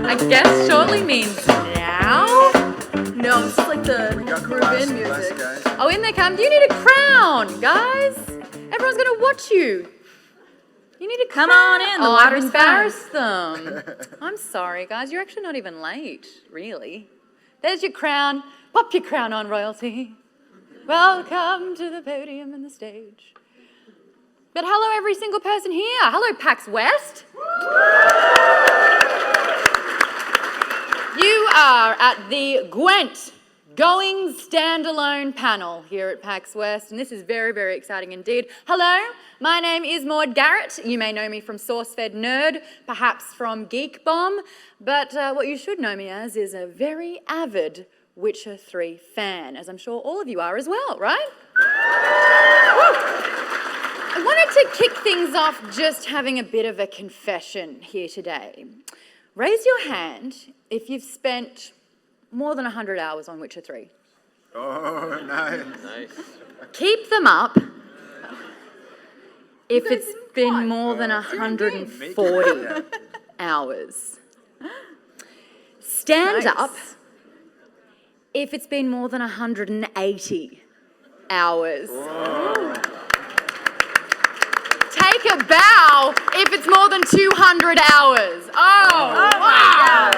I guess shortly means now? No, this is like the groove-in music. Oh, in there come. You need a crown, guys. Everyone's gonna watch you. You need a crown. Come on in, the I've water's embarrassed them. I'm sorry, guys. You're actually not even late, really. There's your crown. Pop your crown on, royalty. Welcome to the podium and the stage. But hello, every single person here. Hello, PAX West. You are at the Gwent Going Standalone panel here at PAX West, and this is very, very exciting indeed. Hello, my name is Maud Garrett. You may know me from SourceFed Nerd, perhaps from Geek Bomb, but what you should know me as is a very avid Witcher 3 fan, as I'm sure all of you are as well, right? I wanted to kick things off just having a bit of a confession here today. Raise your hand if you've spent more than 100 hours on Witcher 3. Oh, nice. Keep them up if it's been more than 140 hours. Stand up if it's been more than 180 hours. Whoa. Take a bow if it's more than 200 hours. Oh wow.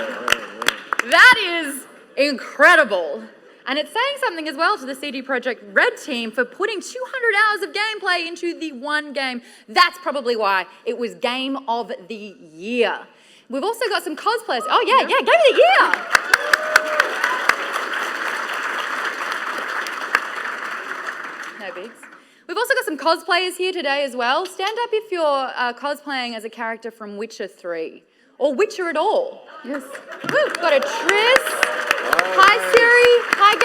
That is incredible. And it's saying something as well to the CD Projekt Red team for putting 200 hours of gameplay into the one game. That's probably why it was Game of the Year. We've also got some cosplayers. Oh yeah, Game of the Year. No bigs. We've also got some cosplayers here today as well. Stand up if you're cosplaying as a character from Witcher 3 or Witcher at all. Yes. We've got a Triss. Hi, Siri. Hi,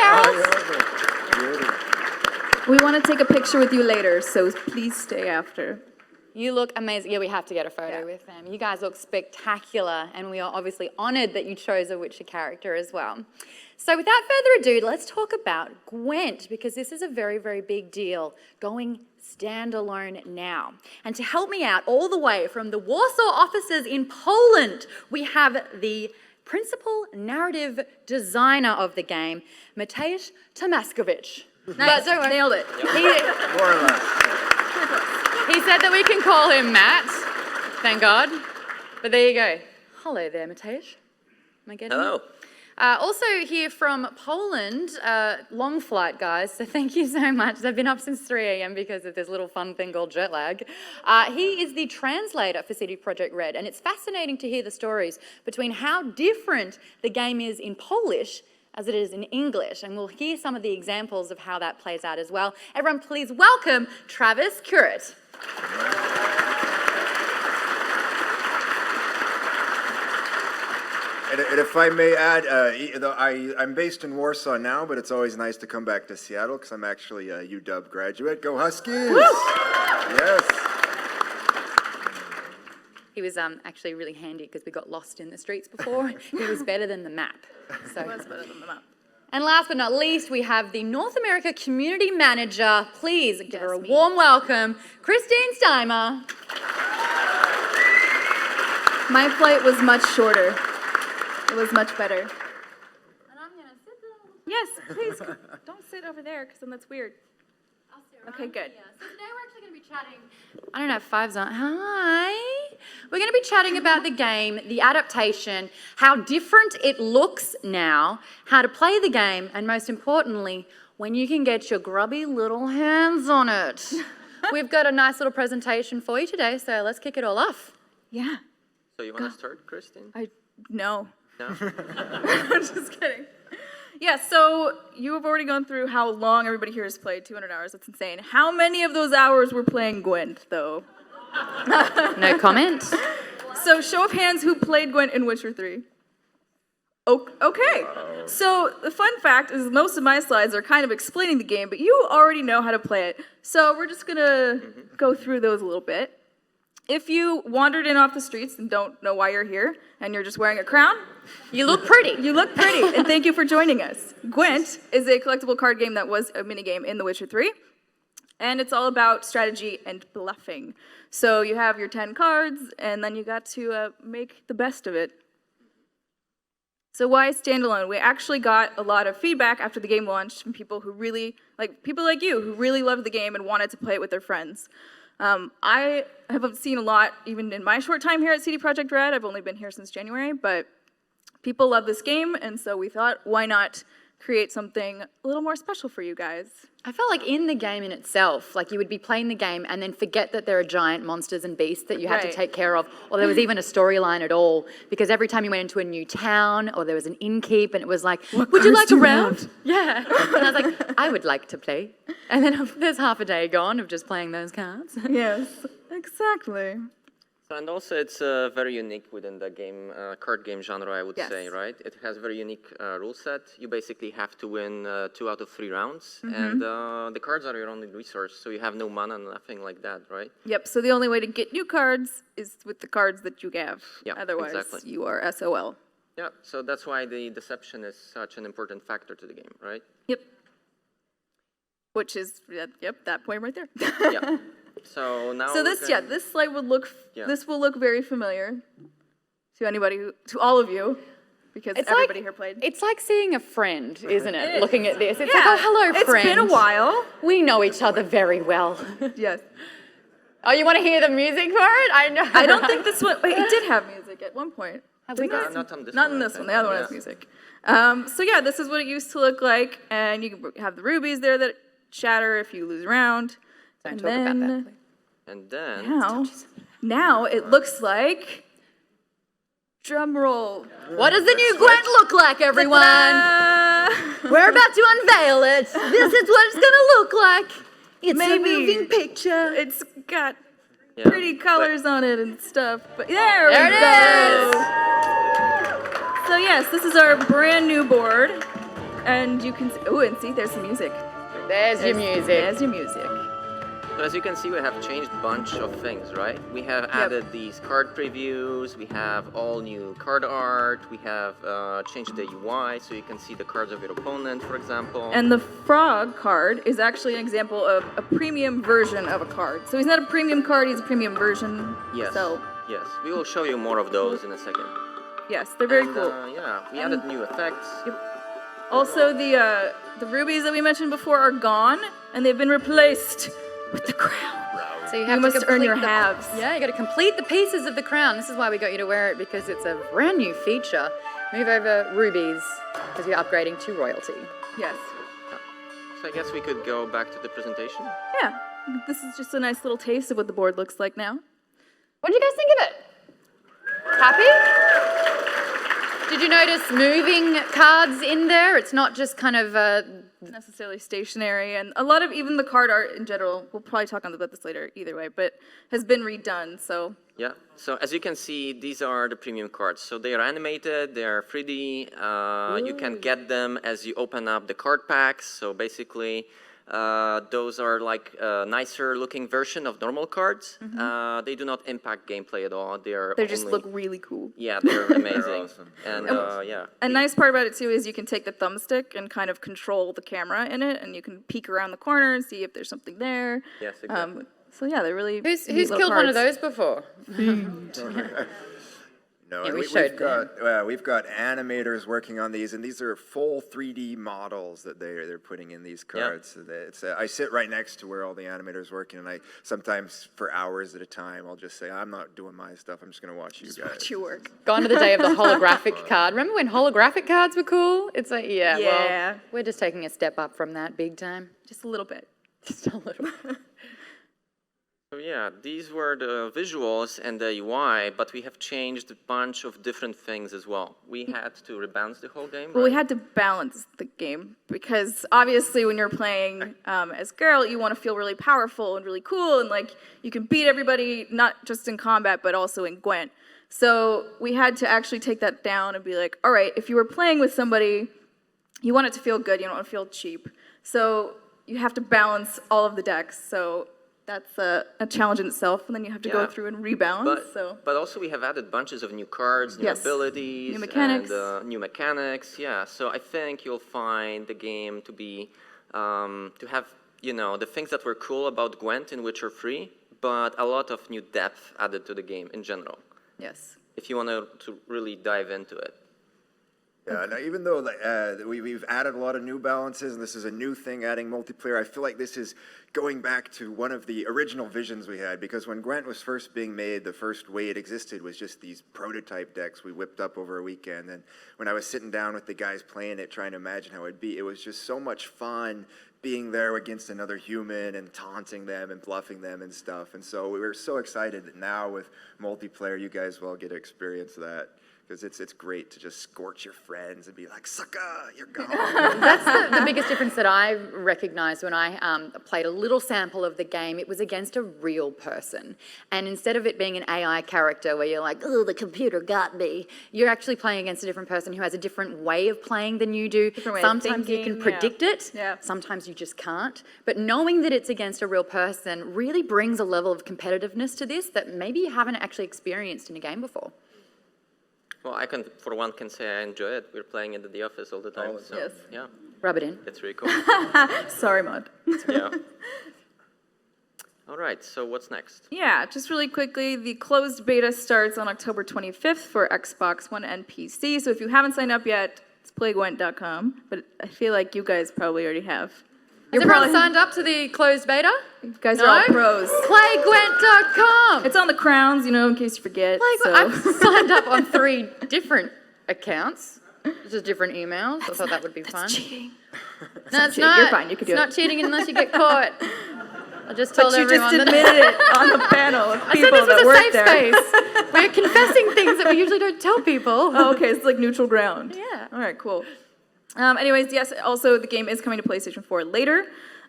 Gareth. We want to take a picture with you later, so please stay after. You look amazing. Yeah, we have to get a photo with them. You guys look spectacular, and we are obviously honoured that you chose a Witcher character as well. So without further ado, let's talk about Gwent, because this is a very, very big deal, going standalone now. And to help me out all the way from the Warsaw offices in Poland, we have the principal narrative designer of the game, Mateusz Tomaskowicz. Nice, nailed it. More or less. He said that we can call him Matt, thank God. But there you go. Hello there, Mateusz. Am I getting Hello. it? Also here from Poland, long flight guys, so thank you so much. They've been up since 3 a.m. because of this little fun thing called jet lag. He is the translator for CD Projekt Red, and it's fascinating to hear the stories between how different the game is in Polish as it is in English, and we'll hear some of the examples of how that plays out as well. Everyone please welcome Travis Currett. And if I may add, I'm based in Warsaw now, but it's always nice to come back to Seattle because I'm actually a UW graduate. Go Huskies! Yes. He was actually really handy because we got lost in the streets before. He was better than the map. So. It was better than the map. And last but not least, we have the North America Community Manager. Please give her a warm welcome, Christine Steimer. My flight was much shorter. It was much better. And I'm going to sit down. Yes, please. Don't sit over there, because then that's weird. I'll sit Okay, around good. here. So today we're actually going to be chatting. I don't know if fives on. Hi. We're going to be chatting about the game, the adaptation, how different it looks now, how to play the game, and most importantly, when you can get your grubby little hands on it. We've got a nice little presentation for you today, so let's kick it all off. Yeah. So you want to start, Kristen? No. No? I'm just kidding. Yeah, so you have already gone through how long everybody here has played, 200 hours. That's insane. How many of those hours were playing Gwent, though? No comment. So show of hands who played Gwent in Witcher 3. Okay. So the fun fact is most of my slides are kind of explaining the game, but you already know how to play it. So we're just going to go through those a little bit. If you wandered in off the streets and don't know why you're here, and you're just wearing a crown, you look pretty. You look pretty, and thank you for joining us. Gwent is a collectible card game that was a minigame in The Witcher 3. And it's all about strategy and bluffing. So you have your 10 cards, and then you got to make the best of it. So why standalone? We actually got a lot of feedback after the game launched from people who really, people like you, who really loved the game and wanted to play it with their friends. I have seen a lot, even in my short time here at CD Projekt Red. I've only been here since January, but people love this game, and so we thought, why not create something a little more special for you guys? I felt like in the game in itself, like you would be playing the game and then forget that there are giant monsters and beasts that you had to take care of, or there was even a storyline at all, because every time you went into a new town or there was an innkeep and it was like, would you like a round? Yeah. And I was like, I would like to play. And then there's half a day gone of just playing those cards. Yes, exactly. And also, it's very unique within the game, card game genre, I would say, right? It has a very unique rule set. You basically have to win 2 out of 3 rounds, and the cards are your only resource, so you have no mana, nothing like that, right? Yep, so the only way to get new cards is with the cards that you have. Yeah, otherwise, exactly. you are SOL. Yeah, so that's why the deception is such an important factor to the game, right? Yep. Which is, yep, that point right there. Yeah. So now. So this slide would look. This will look very familiar to anybody, to all of you, because everybody here played. It's like seeing a friend, isn't it? Looking at this, it's like, oh, hello, friend. It's been a while. We know each other very well. Yes. Oh, you want to hear the music for it? I know. I don't think this one. Wait, it did have music at one point. Have we got not on this Not one. in this one. The other one has music. So yeah, this is what it used to look like, and you can have the rubies there that shatter if you lose a round. Don't talk about that, please. And then. Now it looks like. Drum roll. What does the new Gwent look like, everyone? We're about to unveil it. This is what it's gonna look like. It's a moving picture. It's got pretty colors on it and stuff. But there we it go. is. So yes, this is our brand new board, and you can. Oh, and see, there's some music. There's your music. There's your music. So as you can see, we have changed a bunch of things, right? We have added these card previews, we have all new card art, we have changed the UI so you can see the cards of your opponent, for example. And the frog card is actually an example of a premium version of a card. So he's not a premium card, he's a premium version. Yes, So, yes. We will show you more of those in a second. yes, they're very And, cool. Yeah, we added new effects. Also, the rubies that we mentioned before are gone, and they've been replaced with the crown. So you You have to must earn complete your the- halves. Yeah, you got to complete the pieces of the crown. This is why we got you to wear it, because it's a brand new feature. Move over rubies because you're upgrading to royalty. Yes. So I guess we could go back to the presentation. Yeah. This is just a nice little taste of what the board looks like now. What did you guys think of it? Happy? Did you notice moving cards in there? It's not just kind of Necessarily stationary, and a lot of even the card art in general, we'll probably talk about this later either way, but has been redone, so. Yeah, so as you can see, these are the premium cards. So they are animated, they are 3D, you can get them as you open up the card packs. So basically, those are like a nicer looking version of normal cards. They do not impact gameplay at all. They just look really cool. Yeah, they're amazing. awesome. And yeah. A nice part about it too is you can take the thumbstick and kind of control the camera in it, and you can peek around the corner and see if there's something there. Yes, exactly. So yeah, they're really who's neat little killed one of cards. those before? No, Yeah, and we showed we've got animators working on these, and these are full 3D models that they're putting in these cards. So that it's, I sit right next to where all the animators working, and I sometimes for hours at a time I'll just say, I'm not doing my stuff. I'm just going to watch you guys. Watch you work. Gone to the day of the holographic card. Remember when holographic cards were cool? It's like, Yeah. well, we're just taking a step up from that big time. Just a little bit. Just a little. So yeah, these were the visuals and the UI, but we have changed a bunch of different things as well. We had to rebalance the whole game. Well, we right? had to balance the game because obviously when you're playing as girl, you want to feel really powerful and really cool, and like you can beat everybody not just in combat but also in Gwent. So we had to actually take that down and be like, all right, if you were playing with somebody, you want it to feel good, you don't want to feel cheap. So you have to balance all of the decks. So that's a challenge in itself, and then you have to go through and rebalance. But also we have added bunches of new cards, new abilities, new mechanics. and new mechanics. Yeah, so I think you'll find the game to be to have the things that were cool about Gwent in Witcher 3, but a lot of new depth added to the game in general, Yes. if you want to really dive into it. Yeah, now even though we've added a lot of new balances, and this is a new thing, adding multiplayer, I feel like this is going back to one of the original visions we had, because when Gwent was first being made, the first way it existed was just these prototype decks we whipped up over a weekend, and when I was sitting down with the guys playing it, trying to imagine how it'd be, it was just so much fun being there against another human and taunting them and bluffing them and stuff, and so we were so excited that now with multiplayer, you guys will all get to experience that. Because it's great to just scorch your friends and be like, sucker, you're gone. That's the biggest difference that I recognized when I played a little sample of the game. It was against a real person. And instead of it being an AI character where you're like, oh, the computer got me, you're actually playing against a different person who has a different way of playing than you do. Different way of Sometimes you thinking, can predict it, Yeah. sometimes you just can't. But knowing that it's against a real person really brings a level of competitiveness to this that maybe you haven't actually experienced in a game before. Well, I can, for one, can say I enjoy it. We're playing it at the office all the time. So, Yes. yeah, Rub it in. it's really cool. Sorry, Maud. Yeah. All right, so what's next? Yeah, just really quickly, the closed beta starts on October 25th for Xbox One and PC. So if you haven't signed up yet, it's playgwent.com. But I feel like you guys probably already have. Has everyone signed up to the closed beta? You guys are all pros. Playgwent.com. It's on the crowns, in case you forget. I've So. signed up on 3 different accounts, just different emails. I thought that would be fun. Cheating. No, it's cheating. not. You're fine, you can do It's it. not cheating unless you get caught. I just told But you everyone just that. admitted it on the panel of I people said this that was a work safe there. space. We're confessing things that we usually don't tell people. Oh, okay, it's like neutral ground. Yeah. All right, cool. Anyways, yes, also the game is coming to PlayStation 4 later.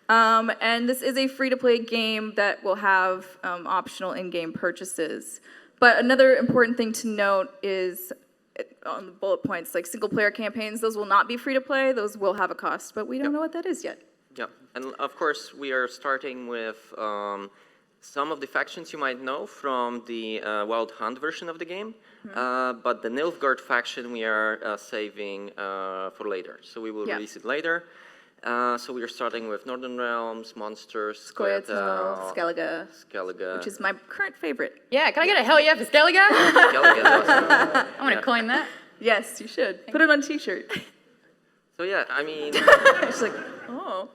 And this is a free-to-play game that will have optional in-game purchases. But another important thing to note is on the bullet points, like single-player campaigns, those will not be free-to-play. Those will have a cost, but we don't know what that is yet. Yeah, and of course, we are starting with some of the factions you might know from the Wild Hunt version of the game, but the Nilfgaard faction we are saving for later. So we will release it later. So we are starting with Northern Realms, Monsters, Scoia'tael, Skellige, which is my current favorite. Yeah, can I get a hell yeah for Skellige? Skellige is awesome. I want to coin that. Yes, you should. Put it on a t-shirt. So yeah, I mean, It's like, oh.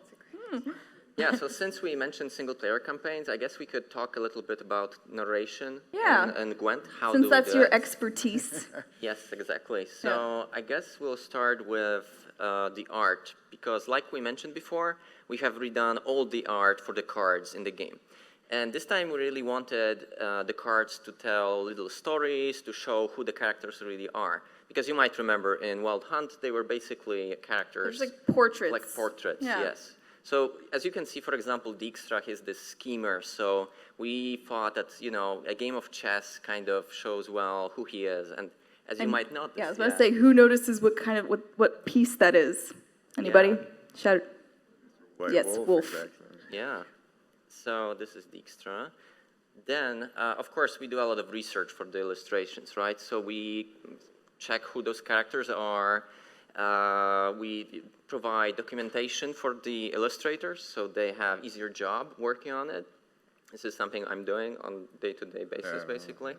yeah, so since we mentioned single-player campaigns, I guess we could talk a little bit about narration Yeah. and Gwent. How Since do we that's do your that? expertise. Yes, exactly. So I guess we'll start with the art, because like we mentioned before, we have redone all the art for the cards in the game. And this time we really wanted the cards to tell little stories, to show who the characters really are. Because you might remember in Wild Hunt, they were basically characters. There's like portraits. Like portraits, Yeah. yes. So as you can see, for example, Dijkstra is this schemer. So we thought that, a game of chess kind of shows well who he is. And as you might notice. Yeah, I was about to say, who notices what piece that is? Anybody? Shout. White Yes, Wolf. exactly. Yeah. So this is Dijkstra. Then, of course, we do a lot of research for the illustrations, right? So we check who those characters are. We provide documentation for the illustrators, so they have easier job working on it. This is something I'm doing on day-to-day basis, basically.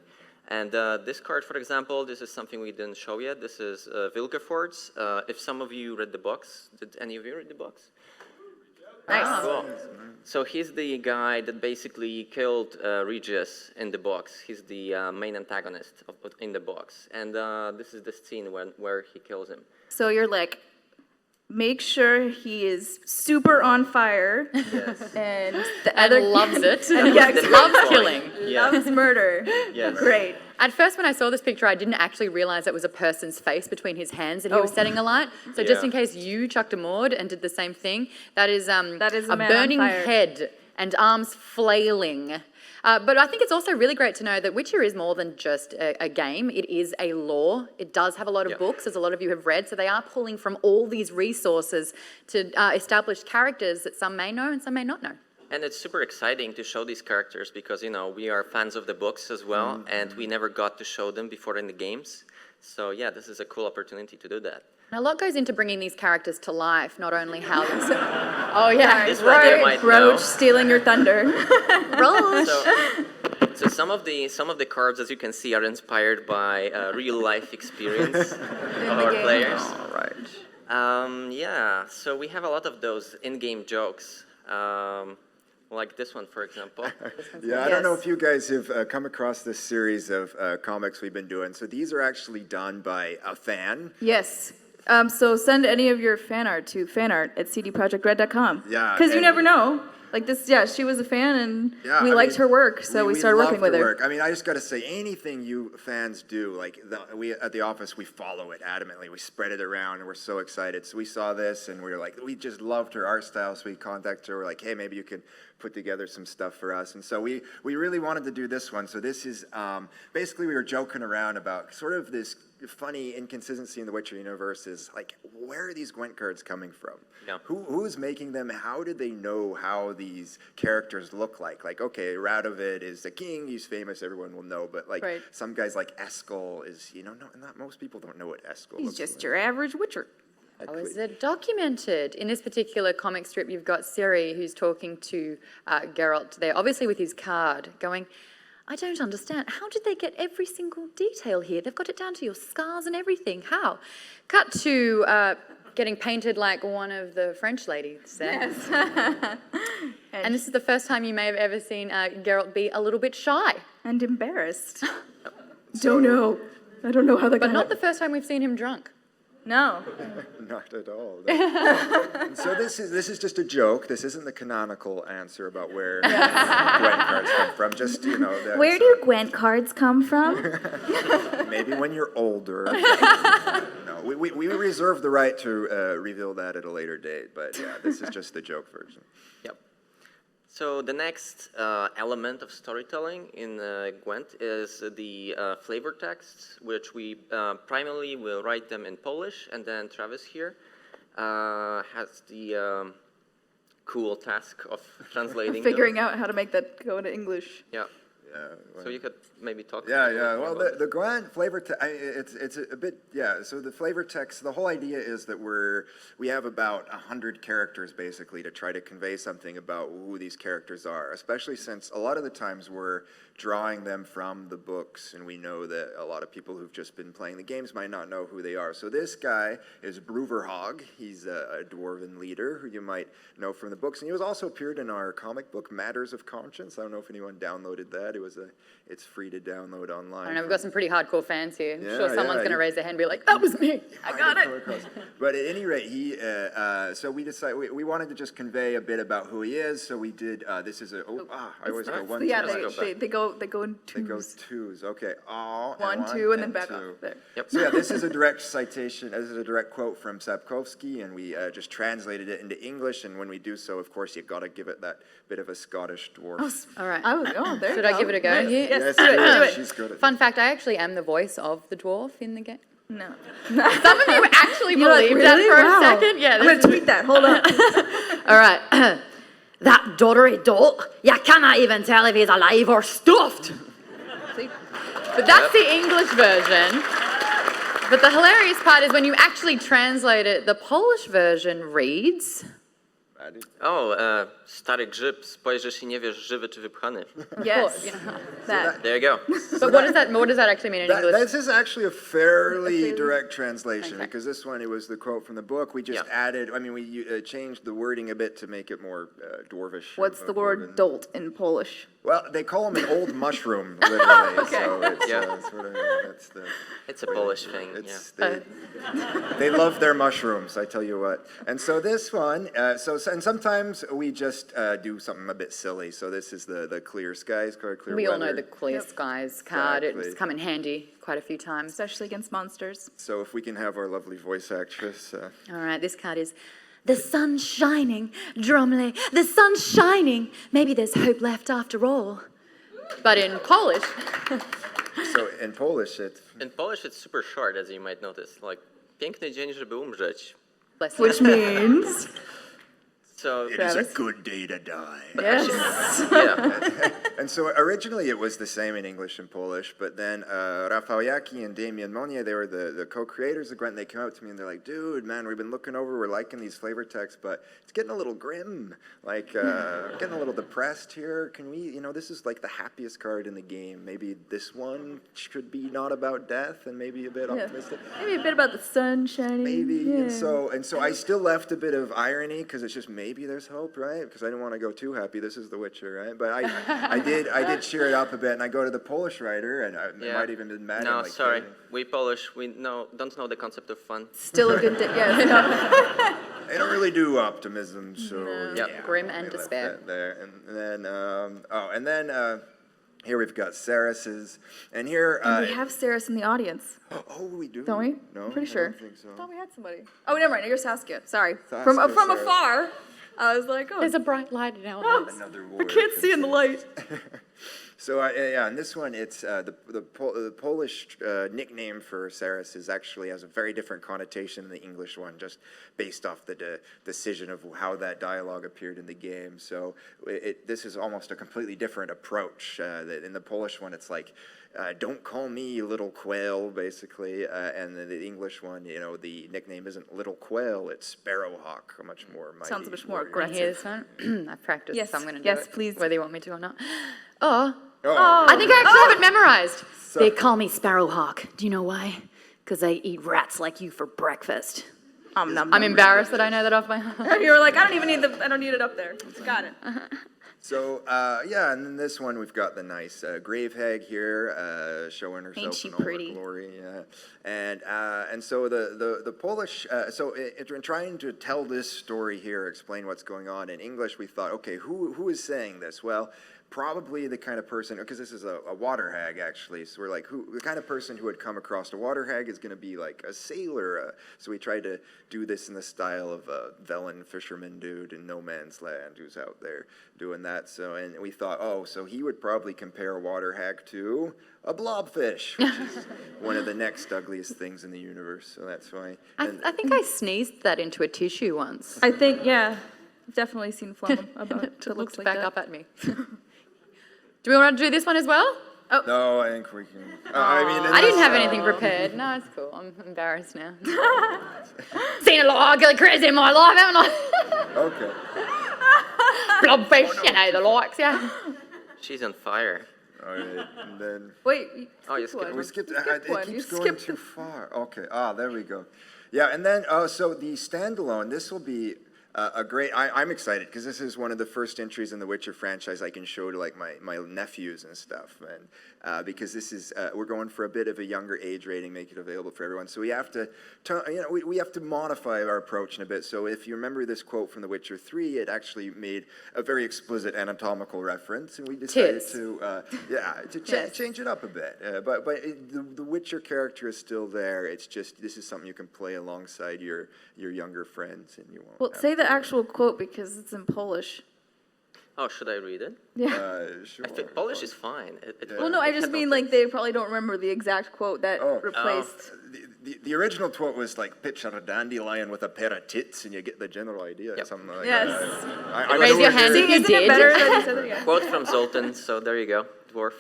And this card, for example, this is something we didn't show yet. This is Vilgefortz. If some of you read the books, did any of you read the books? Nice. Cool. So he's the guy that basically killed Regis in the box. He's the main antagonist in the box. And this is the scene where he kills him. So you're like, make sure he is super on fire. Yes. And the And other loves it. yeah, The Loves main point. killing. Yeah. loves murder. Yes. Great. At first, when I saw this picture, I didn't actually realize it was a person's face between his hands that he was setting alight. So just Yeah. in case you chucked a Maud and did the same thing, that is a man on burning fire. head and arms flailing. But I think it's also really great to know that Witcher is more than just a game. It is a lore. It does have a lot of books, as a lot of you have read. So they are pulling from all these resources to establish characters that some may know and some may not know. And it's super exciting to show these characters because, we are fans of the books as well, and we never got to show them before in the games. So yeah, this is a cool opportunity to do that. And a lot goes into bringing these characters to life, not only how this... Oh, yeah, This one you might know. Roach stealing your thunder. Roach. So some of the cards, as you can see, are inspired by real life experience of our players. All right. Yeah, so we have a lot of those in-game jokes, like this one, for example. Yeah, I don't know Yes. if you guys have come across this series of comics we've been doing. So these are actually done by a fan. Yes. So send any of your fan art to fanart@cdprojectred.com. Yeah, Because you and- never know. Like this, yeah, she was a fan and Yeah, we I liked mean, her work, so we started working loved with her. work. I mean, I just got to say, anything you fans do, like we at the office, we follow it adamantly. We spread it around, and we're so excited. So we saw this, and we were like, we just loved her art style. So we contacted her. We're like, hey, maybe you could put together some stuff for us. And so we really wanted to do this one. So this is basically we were joking around about sort of this funny inconsistency in the Witcher universe. Is like, where are these Gwent cards coming from? Yeah. Who's making them? How did they know how these characters look like? Like, okay, Radovid is the king. He's famous. Everyone will know. But like Right. some guys like Eskel is, not most people don't know what Eskel He's looks just like. your average Witcher. How is it documented? In this particular comic strip, you've got Ciri who's talking to Geralt there, obviously with his card, going, I don't understand. How did they get every single detail here? They've got it down to your scars and everything. How? Cut to getting painted like one of the French ladies there. And this is the first time you may have ever seen Geralt be a little bit shy. And embarrassed. Don't know. I don't know how that But got not the first time we've seen him drunk. No. Not at all. And so this is just a joke. This isn't the canonical answer about where Gwent cards come from. Just Where do Gwent cards come from? maybe when you're older. No, we reserve the right to reveal that at a later date. But yeah, this is just the joke version. Yep. So the next element of storytelling in Gwent is the flavor texts, which we primarily will write them in Polish, and then Travis here has the cool task of translating Figuring them. out how to make that go into English. Yeah. Yeah. So you could maybe talk. Yeah, a little yeah. bit Well, more about the Gwent flavor text, it's a bit, yeah. So the flavor text, the whole idea is that we have about 100 characters basically to try to convey something about who these characters are, especially since a lot of the times we're drawing them from the books, and we know that a lot of people who've just been playing the games might not know who they are. So this guy is Bruverhog. He's a dwarven leader who you might know from the books, and he was also appeared in our comic book Matters of Conscience. I don't know if anyone downloaded that. It's free to download online. I don't know, we've got some pretty hardcore fans here. I'm sure Yeah, someone's yeah, going to you- raise their hand and be like, that was me. I got come it. across. But at any rate, so we decided we wanted to just convey a bit about who he is. So we did. This is I always go one. Yeah, two, they go in They go twos. twos. Okay. Oh, One, two, and then back two. off. There. Yep. So yeah, this is a direct citation. This is a direct quote from Sapkowski, and we just translated it into English. And when we do so, of course, you've got to give it that bit of a Scottish dwarf. All right. There Should you I give it a go Yes, here? Yes, Yes, do it, do it. She's good at Fun fact, I actually am the voice of the dwarf in the game. No. Some of you actually You're like, believed that really? for Wow. a second. Yeah, I'm going to tweet that. Hold on. all right. That doddery dolt, you cannot even tell if he's alive or stuffed. See? But that's the English version. But the hilarious part is when you actually translate it, the Polish version reads... Oh, stary grzyb, spojrzysz i nie wiesz, żywy czy wypchany. Yes. You know. That. There you go. But what does that actually mean in English? This is actually a fairly direct translation Okay. because this one, it was the quote from the book. We just added, we changed the wording a bit to make it more dwarvish. What's the word dwarven. dolt in Polish? Well, they call him an old mushroom, literally. Okay. So it's, Yeah. sort of, that's the. It's a Polish thing. It's, Yeah. they love their mushrooms, I tell you what. And so this one, and sometimes we just do something a bit silly. So this is the clear skies, clear We all know weather. the Clear Skies card. Exactly. It's come in handy quite a few times. Especially against monsters. So if we can have our lovely voice actress. All right, this card is the sun's shining, Drumley. The sun's shining. Maybe there's hope left after all. But in Polish, So in Polish, In Polish, it's super short, as you might notice. Like, piękny dzień, żeby umrzeć. bless you. Which means. So, it is a good day to die. Yes. yeah. And and so originally it was the same in English and Polish, but then Rafał Jaki and Damien Monnier, they were the co-creators of Gwent, they came out to me and they're like, dude, man, we've been looking over, we're liking these flavor texts, but it's getting a little grim, like getting a little depressed here. Can we, this is like the happiest card in the game. Maybe this one should be not about death and maybe a bit optimistic. Maybe a bit about the sun shining. Maybe, Yeah. and so I still left a bit of irony because it's just maybe there's hope, right? Because I didn't want to go too happy. This is The Witcher, right? But I did cheer it up a bit, and I go to the Polish writer, and it might even been mad. No, like, sorry. hey. We Polish, don't know the concept of fun. Still a good day. Yes. No. They don't really do optimism, so Yep. Grim and we left despair. that there, and then here we've got Saris's, and here And we have Saris in the audience. oh, we do, Don't we? No, I'm pretty I sure. don't think so. I thought we had somebody. Oh, never mind. You're Saskia. Sorry. Saskia, From sorry. afar, I was like, oh, There's a bright light in our oh, eyes. Another I word can't from see in the light. So in this one, it's the Polish nickname for Saris is actually has a very different connotation than the English one, just based off the decision of how that dialogue appeared in the game. So this is almost a completely different approach. In the Polish one, it's like, don't call me Little Quail, basically, and the English one, the nickname isn't Little Quail, it's Sparrowhawk, a much more mighty Sounds much more warrior. Wanna hear aggressive. this one? I've practiced, Yes, so I'm going to do yes, it. please. Whether you want me to or not. Oh, Oh, I think I actually have it memorized. So- They call me Sparrowhawk. Do you know why? Because I eat rats like you for breakfast. I'm embarrassed that I know that off by heart. You were like, I don't need it up there. Got it. So, and then this one, we've got the nice grave hag here, showing herself Ain't she in all her pretty? glory. Yeah. And so the Polish, in trying to tell this story here, explain what's going on in English, we thought, okay, who is saying this? Well, probably the kind of person, because this is a water hag, actually, so we're like, the kind of person who would come across a water hag is going to be like a sailor. So we tried to do this in the style of a Velen fisherman dude in No Man's Land who's out there doing that. So, and we thought, so he would probably compare a water hag to a blobfish, which is one of the next ugliest things in the universe. So that's why. I think I sneezed that into a tissue once. I think, yeah, I've definitely seen Flum about It that looks looked like back that. up at me. Do we want to do this one as well? No, I think we can. I I didn't have anything prepared. No, it's cool. I'm embarrassed now. Seen a lot of ugly crazy in my life, haven't I? Okay. Blobfish, you know the likes, yeah. She's on fire. All right, and then Wait, Oh, you skipped skipped one. we skipped. Skipped one. It You keeps going skipped too far. Okay. There we go. Yeah, and then so the standalone. This will be a great. I'm excited because this is one of the first entries in the Witcher franchise I can show to like my nephews and stuff, and because this is we're going for a bit of a younger age rating, make it available for everyone. So we have to, we have to modify our approach in a bit. So if you remember this quote from The Witcher 3, it actually made a very explicit anatomical reference, and we decided Tits. to change it up a bit. But the Witcher character is still there. It's just this is something you can play alongside your younger friends, and you won't. Well, have say the to- actual quote because it's in Polish. Oh, should I read it? Sure. I think Polish is fine. Well, no, I just mean like they probably don't remember the exact quote that replaced. The original quote was like, "Picture a dandelion with a pair of tits," and you get the general idea. Yep. Something like Yes. that. I Raise know your it hand is. if you Isn't it did. better that you said it again? Quote from Zoltan, so there you go, dwarf.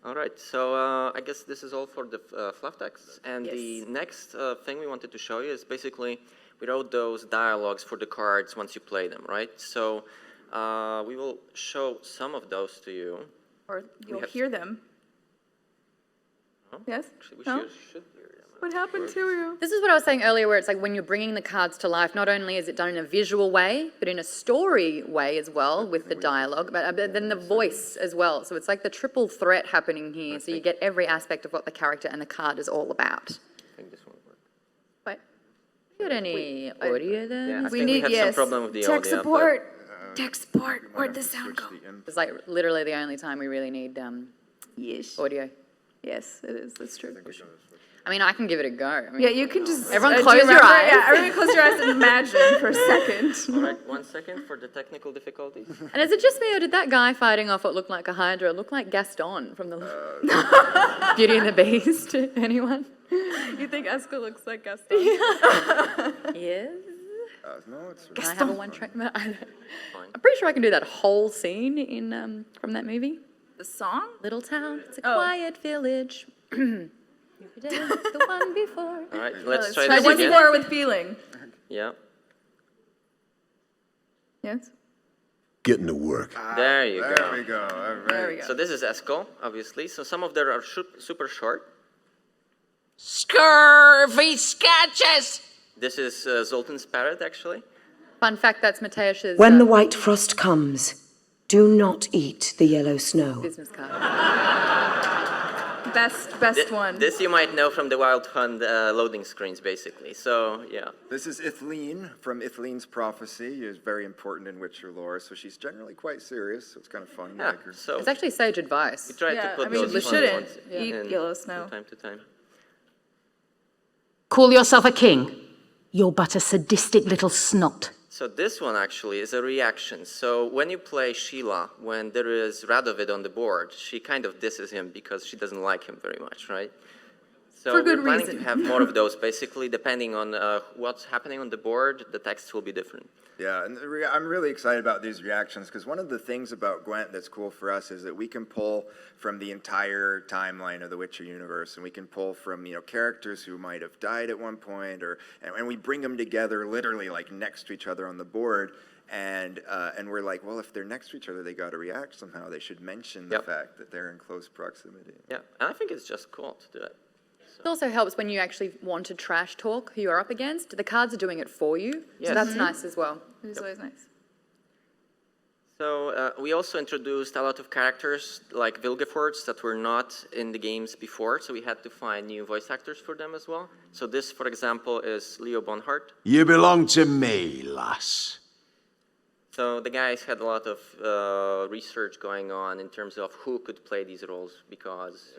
All right, so I guess this is all for the fluff text. And the next thing we wanted to show you is basically we wrote those dialogues for the cards once you play them, right? So we will show some of those to you. Or you'll have- hear them. Huh? Yes? Actually, we No? should hear them. What happened to you? This is what I was saying earlier, where it's like when you're bringing the cards to life, not only is it done in a visual way, but in a story way as well with the dialogue, but then the voice as well. So it's like the triple threat happening here. So you get every aspect of what the character and the card is all about. I think this one worked. What? Got any audio there? Yeah, I We think need, we had some problem with the tech audio. support. Tech support. Might Where'd have the to sound go? switch the input. It's like literally the only time we really need Yes. audio. Yes, it is. That's true. I mean, I can give it a go. I mean, Yeah, you can just. Everyone do close you your remember? eyes. Yeah, everyone close your eyes and imagine for a second. All right, 1 second for the technical difficulties. And is it just me, or did that guy fighting off what looked like a Hydra look like Gaston from the Beauty and the Beast? Anyone? You think Eska looks like Gaston? Yes. No, it's Can I have a one-track? I'm pretty sure I can do that whole scene in from that movie. The song? Little town, it's a Oh. quiet village. Every day like the one before. All right, let's try Try this once again. more with feeling. Yeah, Yes? Getting to work. there you There go. we go. All right. There we go. So this is Eskel, obviously. So some of them are super short. Scurvy sketches! This is Zoltan's parrot, actually. Fun fact, that's Mateusz's When the white frost comes, do not eat the yellow snow. business card. Best one. This you might know from the Wild Hunt loading screens, basically. So, yeah. This is Ithleen from Ithleen's Prophecy. She's very important in Witcher lore, so she's generally quite serious, so it's kind of fun. to Yeah, make her- so It's actually sage we advice. try to Yeah, put I mean, those we fun shouldn't ones eat in yellow snow. from time to time. Call yourself a king. You're but a sadistic little snot. So this one actually is a reaction. So when you play Sheila, when there is Radovid on the board, she kind of disses him because she doesn't like him very much, right? So For good we're planning reason. to have more of those, basically, depending on what's happening on the board, the text will be different. Yeah, and I'm really excited about these reactions because one of the things about Gwent that's cool for us is that we can pull from the entire timeline of the Witcher universe, and we can pull from characters who might have died at one point, and we bring them together literally like next to each other on the board, and we're like, well, if they're next to each other, they got to react somehow. They should mention the Yep. fact that they're in close proximity. Yeah, and I think it's just cool to do it. It also helps when you actually want to trash talk who you're up against. The cards are doing it for you, Yes. so that's nice as well. It is always nice. So we also introduced a lot of characters like Vilgefortz that were not in the games before, so we had to find new voice actors for them as well. So this, for example, is Leo Bonhart. You belong to me, lass. So the guys had a lot of research going on in terms of who could play these roles because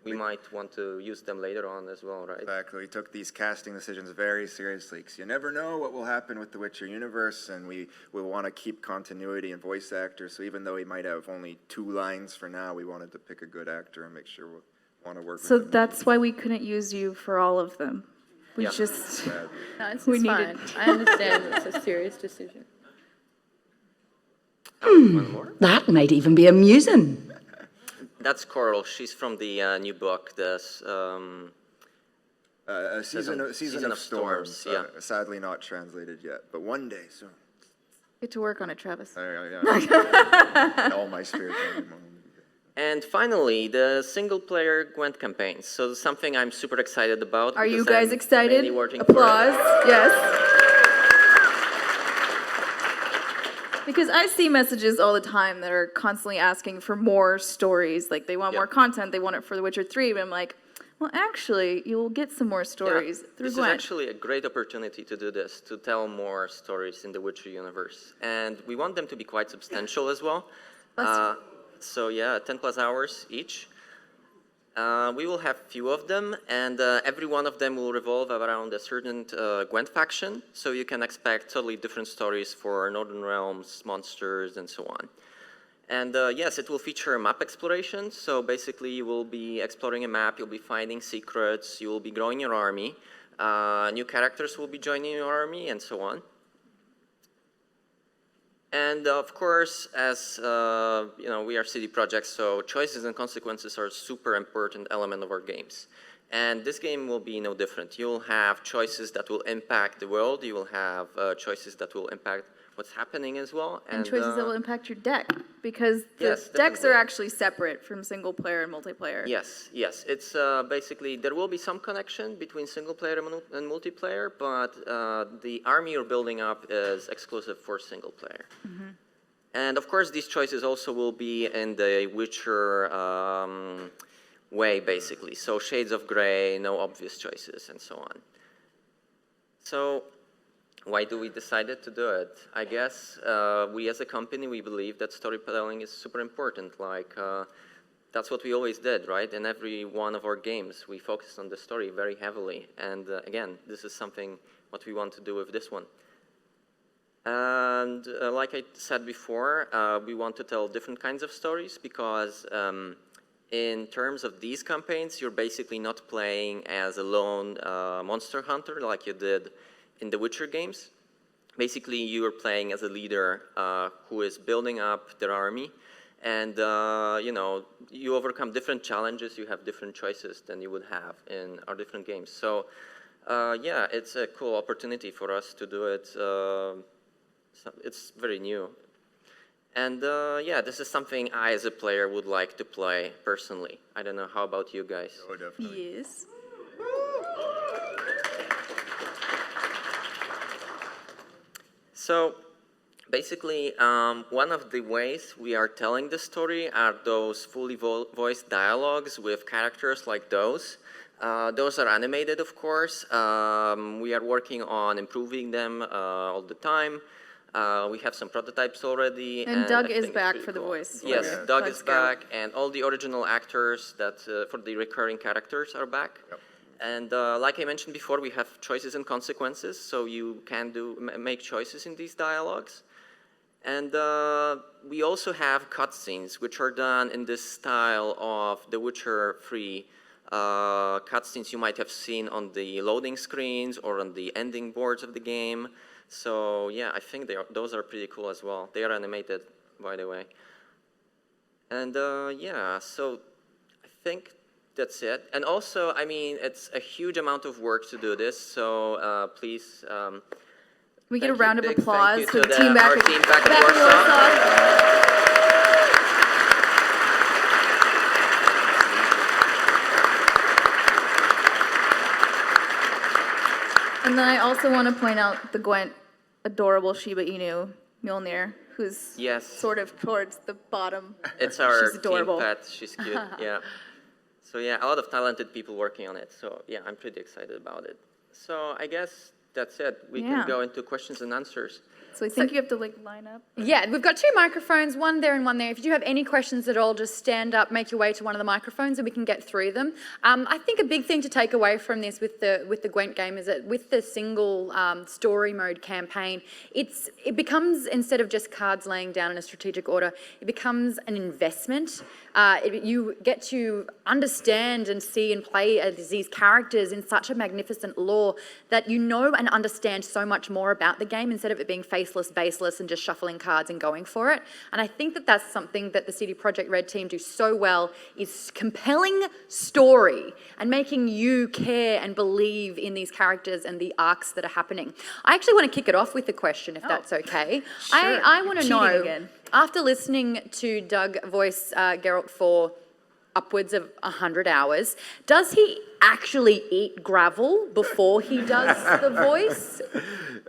we might want to use them later on as well, right? Exactly. We took these casting decisions very seriously because you never know what will happen with the Witcher universe, and we want to keep continuity in voice actors. So even though we might have only 2 lines for now, we wanted to pick a good actor and make sure we want to work So with them. that's why we couldn't use you for all of them. We Yeah. just, No, it's We fine. needed- I understand it's a serious decision. One more. That might even be amusing. That's Coral. She's from the new book, this Season of Storms. yeah. Sadly not translated yet, but one day soon. get to work on it, Travis. All my spare time. And finally, the single-player Gwent campaigns. So something I'm super excited about. Are you because guys I'm excited? mainly working for- Applause. Yes. Because I see messages all the time that are constantly asking for more stories. Like they want more Yeah. content, they want it for The Witcher 3, but I'm like, well, actually, you will get some more stories through This is Gwent. actually a great opportunity to do this, to tell more stories in the Witcher universe. And we want them to be quite substantial as well. So yeah, 10 plus hours each. We will have few of them, and every one of them will revolve around a certain Gwent faction, so you can expect totally different stories for Northern Realms, monsters, and so on. And yes, it will feature map exploration, so basically you will be exploring a map, you'll be finding secrets, you will be growing your army, new characters will be joining your army, and so on. And of course, as we are CD Projekt, so choices and consequences are a super important element of our games. And this game will be no different. You'll have choices that will impact the world. You will have choices that will impact what's happening as well. And choices that will impact your deck, because the Yes, decks are definitely. actually separate from single player and multiplayer. Yes. It's basically, there will be some connection between single player and multiplayer, but the army you're building up is exclusive for single player. And of course, these choices also will be in the Witcher way, basically. So shades of gray, no obvious choices, and so on. So why do we decided to do it? I guess we as a company, we believe that storytelling is super important. Like, that's what we always did, right? In every one of our games, we focused on the story very heavily. And again, this is something what we want to do with this one. And like I said before, we want to tell different kinds of stories because in terms of these campaigns, you're basically not playing as a lone monster hunter like you did in the Witcher games. basically you are playing as a leader who is building up their army. And, you overcome different challenges, you have different choices than you would have in our different games. So, yeah, it's a cool opportunity for us to do it. It's very new. And, yeah, this is something I, as a player, would like to play personally. I don't know, how about you guys? Oh, definitely. Yes. So, basically, one of the ways we are telling the story are those fully voiced dialogues with characters like those. Those are animated, of course. We are working on improving them all the time. We have some prototypes already. And I Doug think is it's back pretty for the cool. voice. Yes, Yeah. Doug Let's is go. back, and all the original actors that for the recurring characters are back. Yep. And like I mentioned before, we have choices and consequences, so you can make choices in these dialogues. And we also have cutscenes, which are done in this style of The Witcher 3 cutscenes you might have seen on the loading screens or on the ending boards of the game. So yeah, I think those are pretty cool as well. They are animated, by the way. And yeah, so I think that's it. And also, I mean, it's a huge amount of work to do this, so please... We get a Thank you. round of Big thank applause you for to the team back our at team back in Warsaw. And then I also want to point out the Gwent adorable Shiba Inu Mjolnir, who's Yes. sort of towards the bottom. It's our She's adorable. team pet. She's cute. Yeah. So yeah, a lot of talented people working on it. So yeah, I'm pretty excited about it. So I guess that's it. We Yeah. can go into questions and answers. So I think you have to like line up. Yeah, we've got two microphones, one there and one there. If you do have any questions at all, just stand up, make your way to one of the microphones, and we can get through them. I think a big thing to take away from this with the Gwent game is that with the single story mode campaign, it becomes, instead of just cards laying down in a strategic order, it becomes an investment. You get to understand and see and play as these characters in such a magnificent lore that you know and understand so much more about the game instead of it being faceless, baseless, and just shuffling cards and going for it. And I think that that's something that the CD Projekt Red team do so well, is compelling story and making you care and believe in these characters and the arcs that are happening. I actually want to kick it off with a question, if that's okay. Sure. I want to Cheating know, again. after listening to Doug voice Geralt for upwards of 100 hours, does he actually eat gravel before he does the voice?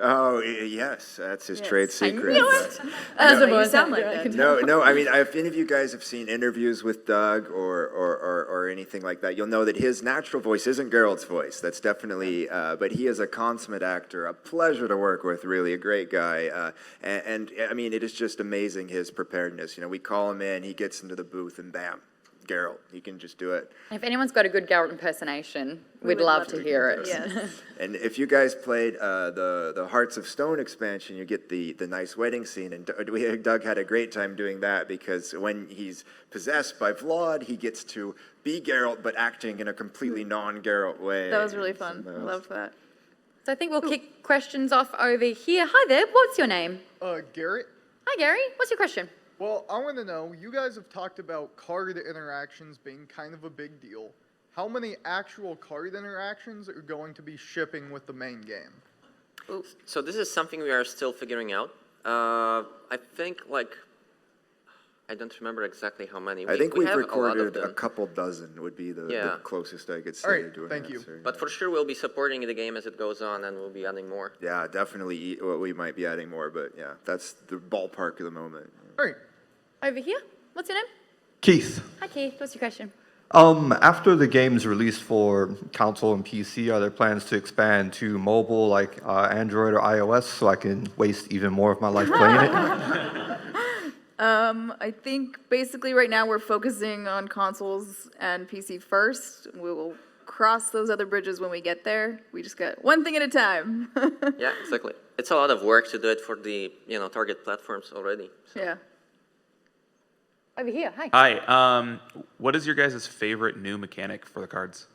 Oh, yes, that's his trade secret. knew it. That's what you sound like. No, I mean, if any of you guys have seen interviews with Doug or anything like that, you'll know that his natural voice isn't Geralt's voice. That's definitely, but he is a consummate actor, a pleasure to work with, really, a great guy. And I mean, it is just amazing, his preparedness. You know, we call him in, he gets into the booth, and bam, Geralt. He can just do it. If anyone's got a good Geralt impersonation, we'd would love love to to hear it. Yes. And if you guys played the Hearts of Stone expansion, you get the nice wedding scene. And Doug had a great time doing that because when he's possessed by Vlad, he gets to be Geralt, but acting in a completely non-Geralt way. That was really fun. I So loved that. So I think we'll kick questions off over here. Hi there, what's your name? Garrett? Hi Gary, what's your question? Well, I want to know, you guys have talked about card interactions being kind of a big deal. How many actual card interactions are going to be shipping with the main game? So this is something we are still figuring out. I think I don't remember exactly how many. I think we've have a lot of recorded a them. couple dozen would be the Yeah. closest I could say All right, to doing thank that, you. sir. But for sure, we'll be supporting the game as it goes on, and we'll be adding more. Yeah, definitely we might be adding more, but yeah, that's the ballpark of the moment. All right. Over here, what's your name? Keith, Hi Keith, what's your question? after the game's released for console and PC, are there plans to expand to mobile, like Android or iOS, so I can waste even more of my life playing it? I think basically right now we're focusing on consoles and PC first. We will cross those other bridges when we get there. We just got one thing at a time. Yeah, exactly. It's a lot of work to do it for the target platforms already. Yeah. Over here, hi. Hi. What is your guys' favorite new mechanic for the cards?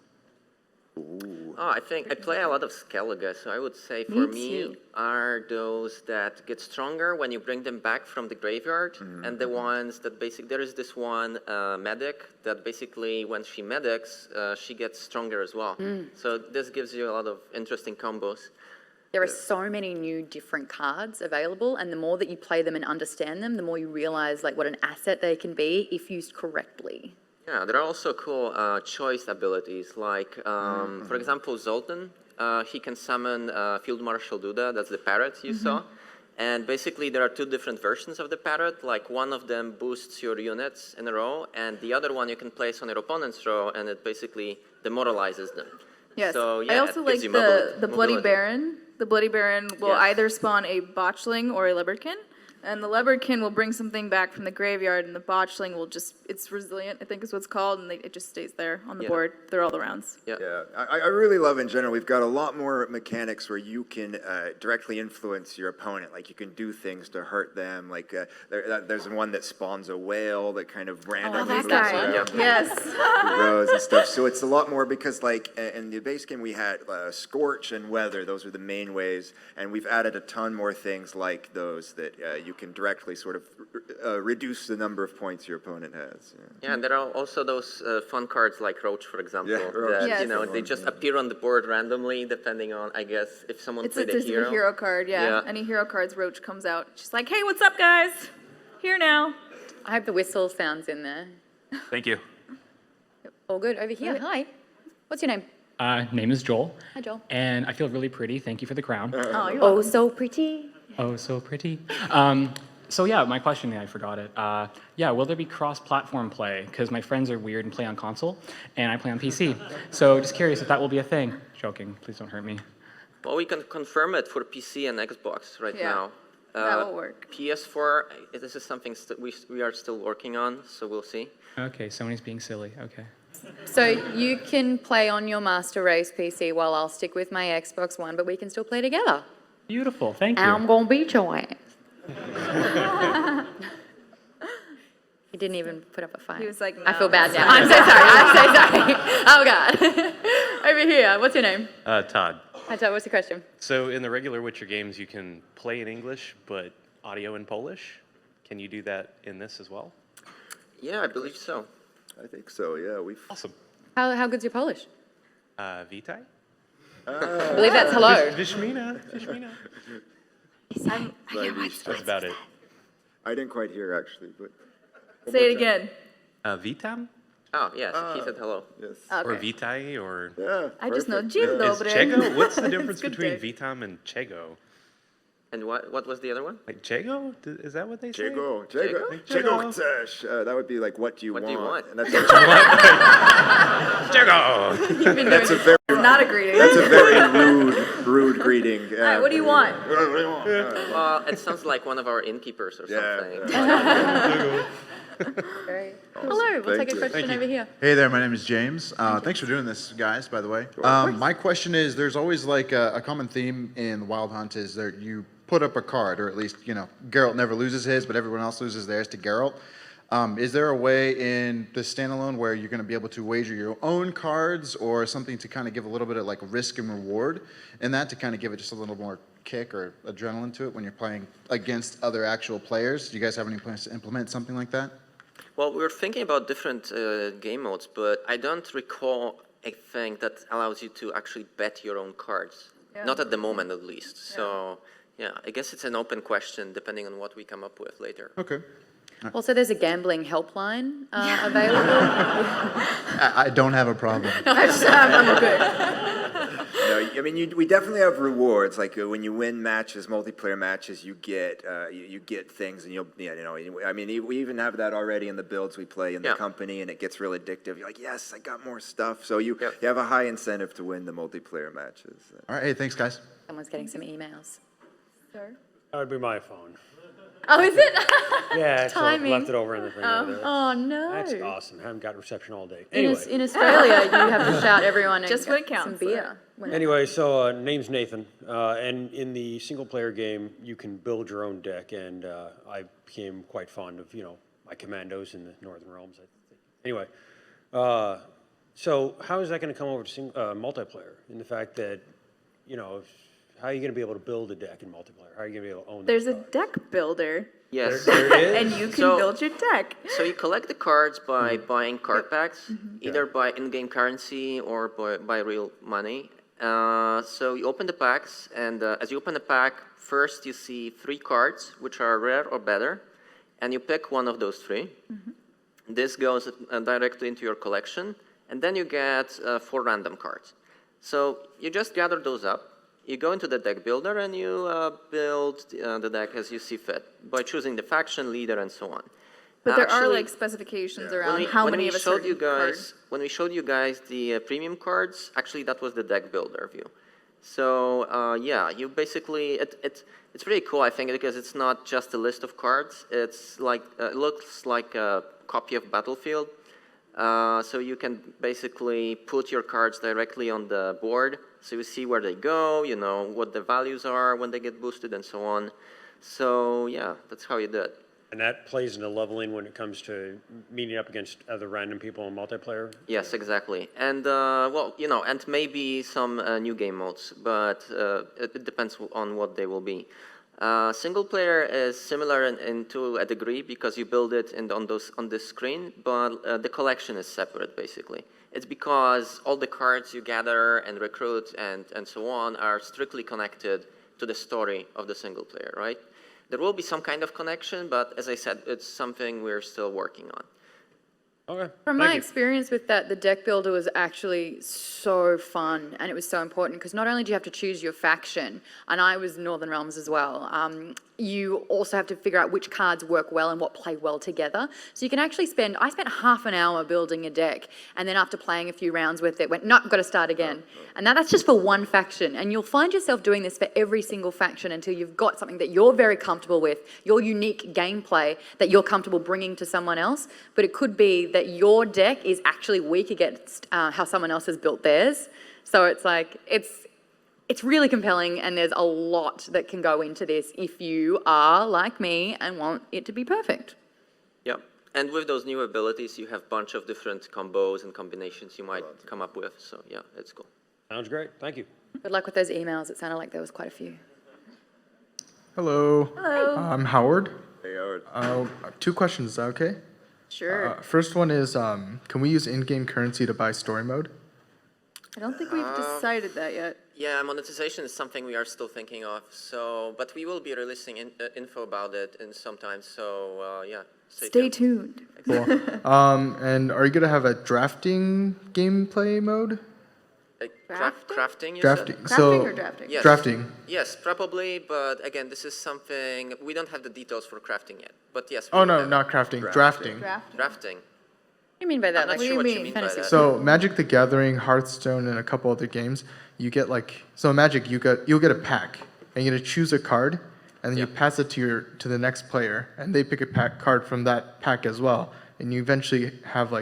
Oh, I think I play a lot of Skellige, so I would say for me too. are those that get stronger when you bring them back from the graveyard, and the ones that there is this one medic that basically when she medics, she gets stronger as well. So this gives you a lot of interesting combos. There are so many new different cards available, and the more that you play them and understand them, the more you realize like what an asset they can be if used correctly. Yeah, there are also cool choice abilities, like, for example, Zoltan. He can summon Field Marshal Duda, that's the parrot you saw. And basically, there are two different versions of the parrot. Like, one of them boosts your units in a row, and the other one you can place on your opponent's row, and it basically demoralizes them. Yes. So, yeah, I also it like gives you the Bloody mobility. Baron. The Bloody Baron will Yes. either spawn a Botchling or a Leopardkin. And the Leopardkin will bring something back from the graveyard, and the Botchling will just, it's resilient, I think is what it's called, and it just stays there on the Yeah. board through all the rounds. Yeah. Yeah, I really love in general, we've got a lot more mechanics where you can directly influence your opponent. Like you can do things to hurt them. Like there's one that spawns a whale that kind of randomly that moves guy. around Yes. the rows and stuff. So it's a lot more because like in the base game we had Scorch and Weather. Those are the main ways. And we've added a ton more things like those that you can directly sort of reduce the number of points your opponent has. Yeah, and there are also those fun cards like Roach, for example, Yeah, Roach. that, Yes. you know, they just appear on the board randomly, depending on, I guess, if someone It's played a a hero. hero card, yeah. Yeah. Any hero cards, Roach comes out. She's like, hey, what's up, guys? Here now. I hope the whistle sounds in there. Thank you. All good. Over here. Hi. What's your name? Name is Joel. Hi, Joel. And I feel really pretty. Thank you for the crown. Oh, you're Oh, so pretty. Oh, so pretty. So yeah, my question, I forgot it. Yeah, will there be cross-platform play? Because my friends are weird and play on console, and I play on PC. So just curious if that will be a thing. Joking, please don't hurt me. Well, we can confirm it for PC and Xbox right Yeah, now. that will work. PS4, this is something we are still working on, so we'll see. Okay, Sony's being silly, okay. So you can play on your Master Race PC while I'll stick with my Xbox One, but we can still play together. Beautiful, thank you. And I'm gonna beat your ass. He didn't even put up a fight. He was like, I feel no. bad now. I'm so sorry. I'm so sorry. Oh God. Over here. What's your name? Todd. Hi, Todd. What's your question? So in the regular Witcher games, you can play in English, but audio in Polish. Can you do that in this as well? Yeah, I believe so. I think so, yeah. Awesome. How good's your Polish? Vitaj? I believe that's hello. Vishmina. That's about it. I didn't quite hear actually, but. Say it again. Vitam? Oh, yes, he said hello. Yes. Or Okay. Vitaj, or... Yeah. I just know perfect. Dzień Is dobry. Chego? What's the It's difference good between day. Vitam and Chego? And what was the other one? Like Chego? Is that what they say? Czego Czego? chcesz. That would be like, what do you What want? do you want? And that's Chego! that's a very, Not a greeting. that's a very rude greeting. All right, what do you want? What do you want? Well, it sounds like one of our innkeepers or something. Hello. We'll take Thank a you. question over here. Hey there, my name is James. Thanks for doing this, guys, by the way. My question is, there's always like a common theme in the Wild Hunt is that you put up a card, or at least, you know, Geralt never loses his, but everyone else loses theirs to Geralt. Is there a way in the standalone where you're going to be able to wager your own cards or something to kind of give a little bit of like risk and reward in that to kind of give it just a little more kick or adrenaline to it when you're playing against other actual players? Do you guys have any plans to implement something like that? Well, we were thinking about different game modes, but I don't recall a thing that allows you to actually bet your own cards. Yeah. Not at the moment, at least. So, yeah, I guess it's an open question depending on what we come up with later. Okay. Also, there's a gambling helpline available. I don't have a problem. I'm good. No, I mean, we definitely have rewards. Like when you win matches, multiplayer matches, you get things, and I mean, we even have that already in the builds we play in the company, and it gets real addictive. You're like, yes, I got more stuff. So you have a high incentive to win the multiplayer matches. All right, hey, thanks, guys. Someone's getting some emails. Sure. That would be my phone. Oh, is it? Yeah, so I Timing. left it over in the thing over there. Oh, no. That's awesome. Haven't got reception all day. In, Anyway, in Australia, you have to shout everyone and Just when get it counts, some beer. anyway, so name's Nathan, and in the single-player game, you can build your own deck, and I became quite fond of, my commandos in the Northern Realms. Anyway, So how is that going to come over to multiplayer? In the fact that, how are you going to be able to build a deck in multiplayer? How are you going to be able to own There's a those cards? deck builder, Yes. There it is. and you can So- build your deck. So you collect the cards by buying card packs, either by in-game currency or by real money. So you open the packs, and as you open the pack, first you see 3 cards, which are rare or better, and you pick one of those 3. This goes directly into your collection, and then you get 4 random cards. So you just gather those up. You go into the deck builder and you build the deck as you see fit by choosing the faction, leader, and so on. But there are Actually, like specifications around how many of a certain card. When we showed you guys the premium cards, actually that was the deck builder view. So yeah, you basically it's really cool, I think, because it's not just a list of cards. It's like it looks like a copy of Battlefield. So you can basically put your cards directly on the board, so you see where they go, you know what the values are when they get boosted, and so on. So yeah, that's how you do it. And that plays into leveling when it comes to meeting up against other random people in multiplayer? Yes, exactly. And well, and maybe some new game modes, but it depends on what they will be. Single player is similar to a degree because you build it on this screen, but the collection is separate basically. It's because all the cards you gather and recruit and so on are strictly connected to the story of the single player, right? There will be some kind of connection, but as I said, it's something we're still working on. Okay. From my experience with that, the deck builder was actually so fun, and it was so important because not only do you have to choose your faction, and I was Northern Realms as well, you also have to figure out which cards work well and what play well together. So you can actually I spent half an hour building a deck, and then after playing a few rounds with it, went, nope, got to start again. And that's just for one faction, and you'll find yourself doing this for every single faction until you've got something that you're very comfortable with, your unique gameplay that you're comfortable bringing to someone else, but it could be that your deck is actually weak against how someone else has built theirs. So it's like, it's really compelling, and there's a lot that can go into this if you are like me and want it to be perfect. Yeah, and with those new abilities, you have a bunch of different combos and combinations you might come up with. So yeah, it's cool. Sounds great. Thank you. Good luck with those emails. It sounded like there was quite a few. Hello. Hello. I'm Howard. Hey, Howard. 2 questions, is that okay? Sure. First one is, can we use in-game currency to buy story mode? I don't think we've decided that yet. Yeah, monetization is something we are still thinking of. So, but we will be releasing info about it in some time. So yeah, Stay tuned. Cool. And are you going to have a drafting gameplay mode? Crafting, you Drafting. said? So, Crafting or drafting? Yes. Drafting. Yes, probably. But again, this is something we don't have the details for crafting yet. But yes. Oh, we no, have not crafting. Drafting. Drafting. What do you mean by that? I'm not Like, sure what you mean? mean by Fantasy. that. So Magic the Gathering, Hearthstone, and a couple other games, you get so in Magic you'll get a pack, and you're gonna choose a card, and then you pass it to the next player, and they pick a card from that pack as well, and you eventually have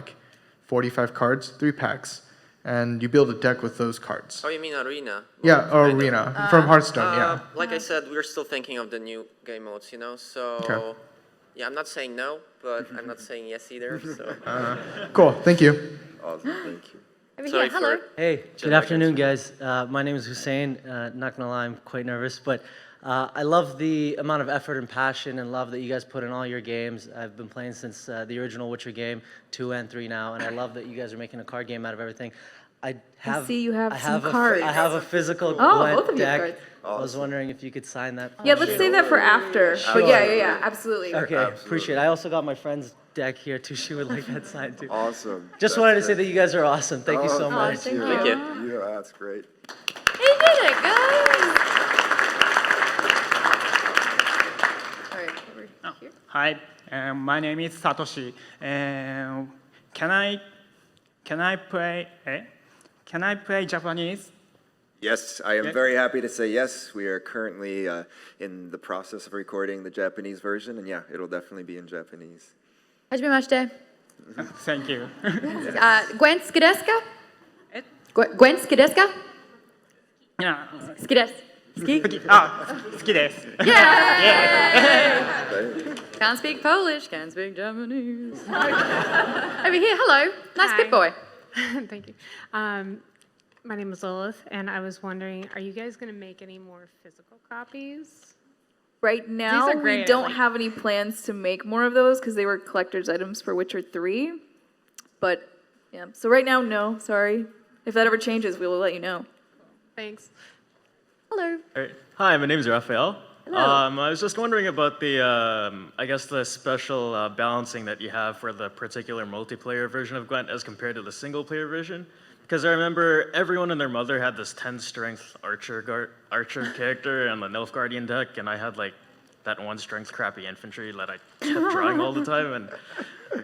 45 cards, 3 packs, and you build a deck with those cards. Oh, you mean Arena? Yeah, or Kind of. Arena from Hearthstone. Yeah. Like I said, we're still thinking of the new game modes, So Okay. yeah, I'm not saying no, but I'm not saying yes either. So Cool. Thank you. Awesome, thank you. Over sorry here, hello. for Hey, good afternoon, guys. My name is Hussein. Not gonna lie, I'm quite nervous, but I love the amount of effort and passion and love that you guys put in all your games. I've been playing since the original Witcher game, 2 and 3 now, and I love that you guys are making a card game out of everything. I see you have some a, cards. I have a physical Oh, Gwent both of you have deck. cards. I was wondering if you could sign that. Yeah, let's save that for after. But yeah, absolutely. Okay, appreciate it. I also got my friend's deck here too. She would like that signed too. Awesome. Just wanted to say that you guys are awesome. Thank you so much. thank you. Thank you. Yeah, that's great. He did it, guys. All right, over here. Hi, my name is Satoshi. Can I play Japanese? Yes, I am very happy to say yes. We are currently in the process of recording the Japanese version, and yeah, it'll definitely be in Japanese. Hajimemashite. Thank you. Gwent ski desu ka? Gwent ski desu ka? Yeah. Ski desu. Ski? 好きです。Can't speak Polish, can't speak Japanese. Over here, hello. Nice big boy. Thank you. My name is Lilith, and I was wondering, are you guys going to make any more physical copies? Right now, are we great, I don't like- have any plans to make more of those because they were collector's items for Witcher 3. But, yeah, so right now, no, sorry. If that ever changes, we will let you know. Thanks. Hello. Hi, my name is Raphael. Hello. I was just wondering about the, I guess the special balancing that you have for the particular multiplayer version of Gwent as compared to the single player version. Because I remember everyone and their mother had this 10 strength archer character and the Nilfgaardian deck, and I had like that 1 strength crappy infantry that I kept drawing all the time. And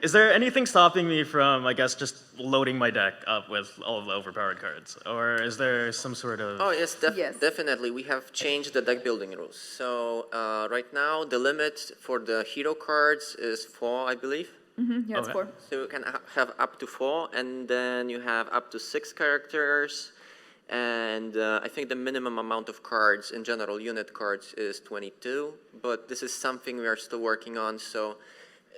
is there anything stopping me from, I guess, just loading my deck up with all of the overpowered cards? Or is there some sort of... Oh, yes, definitely. We have changed the deck building rules. So right now, the limit for the hero cards is 4, I believe. Yeah, it's 4. So you can have up to 4, and then you have up to 6 characters. And I think the minimum amount of cards, in general, unit cards, is 22. But this is something we are still working on, so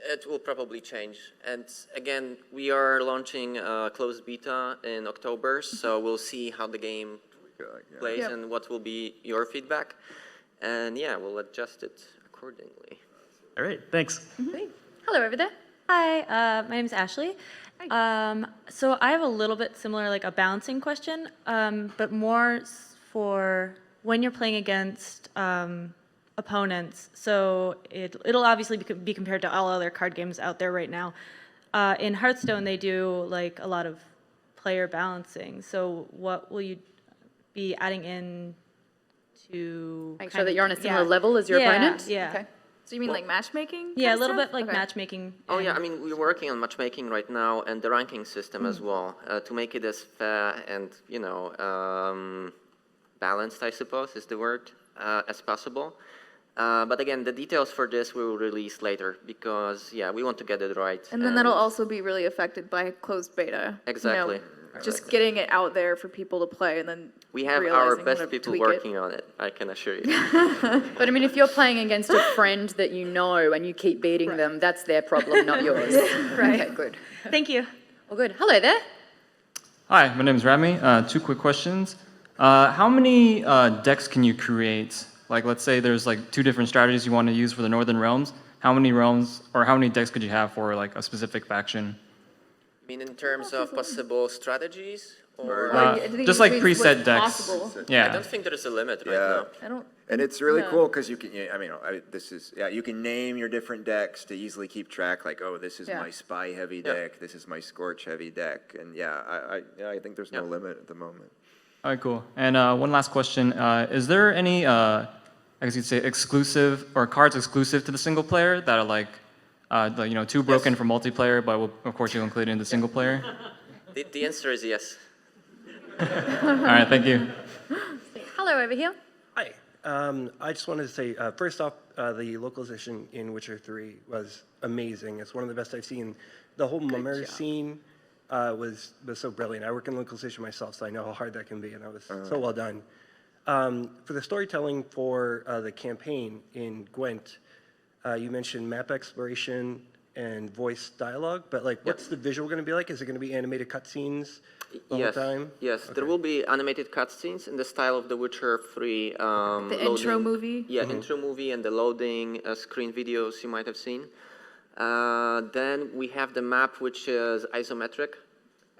it will probably change. And again, we are launching a closed beta in October, so we'll see how the game plays and what will be your feedback. And yeah, we'll adjust it accordingly. All right, thanks. Hello over there. Hi, my name is Ashley. So I have a little bit similar, like a balancing question, but more for when you're playing against opponents. So it'll obviously be compared to all other card games out there right now. In Hearthstone, they do like a lot of player balancing. So what will you be adding in to Make sure that you're on a similar level as your opponent? Yeah. Okay. So you mean like matchmaking? Yeah, a kind of little stuff? bit like Okay. matchmaking. Oh yeah, I mean, we're working on matchmaking right now and the ranking system as well to make it as fair and, you know, balanced, I suppose is the word, as possible. But again, the details for this we will release later because, yeah, we want to get it right. And then that'll also be really affected by closed beta. Exactly. You know, just getting it out there for people to play and then We have our realizing best how to people tweak working on it, I can assure you. But I mean, if you're playing against a friend that you know and you keep beating them, that's their problem, not yours. Right. Okay, good. Thank you. Well, good. Hello there. Hi, my name is Rami. 2 quick questions. How many decks can you create? Like, let's say there's like 2 different strategies you want to use for the Northern Realms. How many realms or how many decks could you have for like a specific faction? I mean, in terms of possible strategies? Or Just like preset decks. Yeah. I don't think there is a limit right now. I don't. And it's really No. cool because you can, I mean, you can name your different decks to easily keep track. Like, oh, this is Yeah. my spy heavy deck. This is my scorch heavy deck. And I think there's no limit at the moment. All right, cool. And one last question. Is there any, I guess you'd say exclusive or cards exclusive to the single player that are like, you know, too broken for multiplayer, but of course you'll include it in the single player? The answer is yes. All right, thank you. Hello over here. Hi. I just wanted to say, first off, the localization in Witcher 3 was amazing. It's one of the best I've seen. The whole mummer scene was so brilliant. I work in localization myself, so I know how hard that can be, and that was so well done. For the storytelling for the campaign in Gwent, you mentioned map exploration and voice dialogue, but like, what's the visual going to be like? Is it going to be animated cutscenes the whole time? Yes, there will be animated cutscenes in the style of The Witcher 3. The intro movie? Yeah, intro movie and the loading screen videos you might have seen. Then we have the map, which is isometric.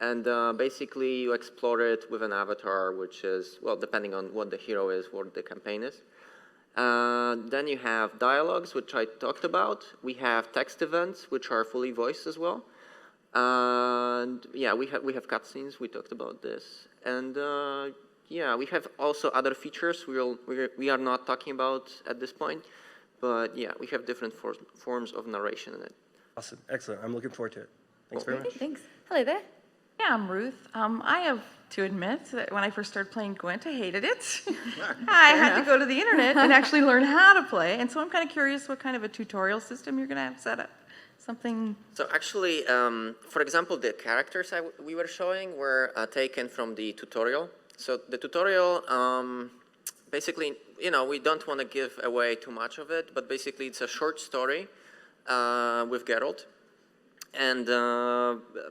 And basically you explore it with an avatar, which is, well, depending on what the hero is, what the campaign is. Then you have dialogues, which I talked about. We have text events, which are fully voiced as well. And yeah, we have cutscenes. We talked about this, and yeah, we have also other features we are not talking about at this point, but yeah, we have different forms of narration in it. Awesome, excellent. I'm looking forward to it. Thanks very much. Thanks. Hello there. Yeah, I'm Ruth. I have to admit that when I first started playing Gwent, I hated it. I had to go to the internet and actually learn how to play, and so I'm kind of curious what kind of a tutorial system you're going to have set up. Something. So actually, for example, the characters we were showing were taken from the tutorial. So the tutorial, basically, you know, we don't want to give away too much of it, but basically it's a short story with Geralt. And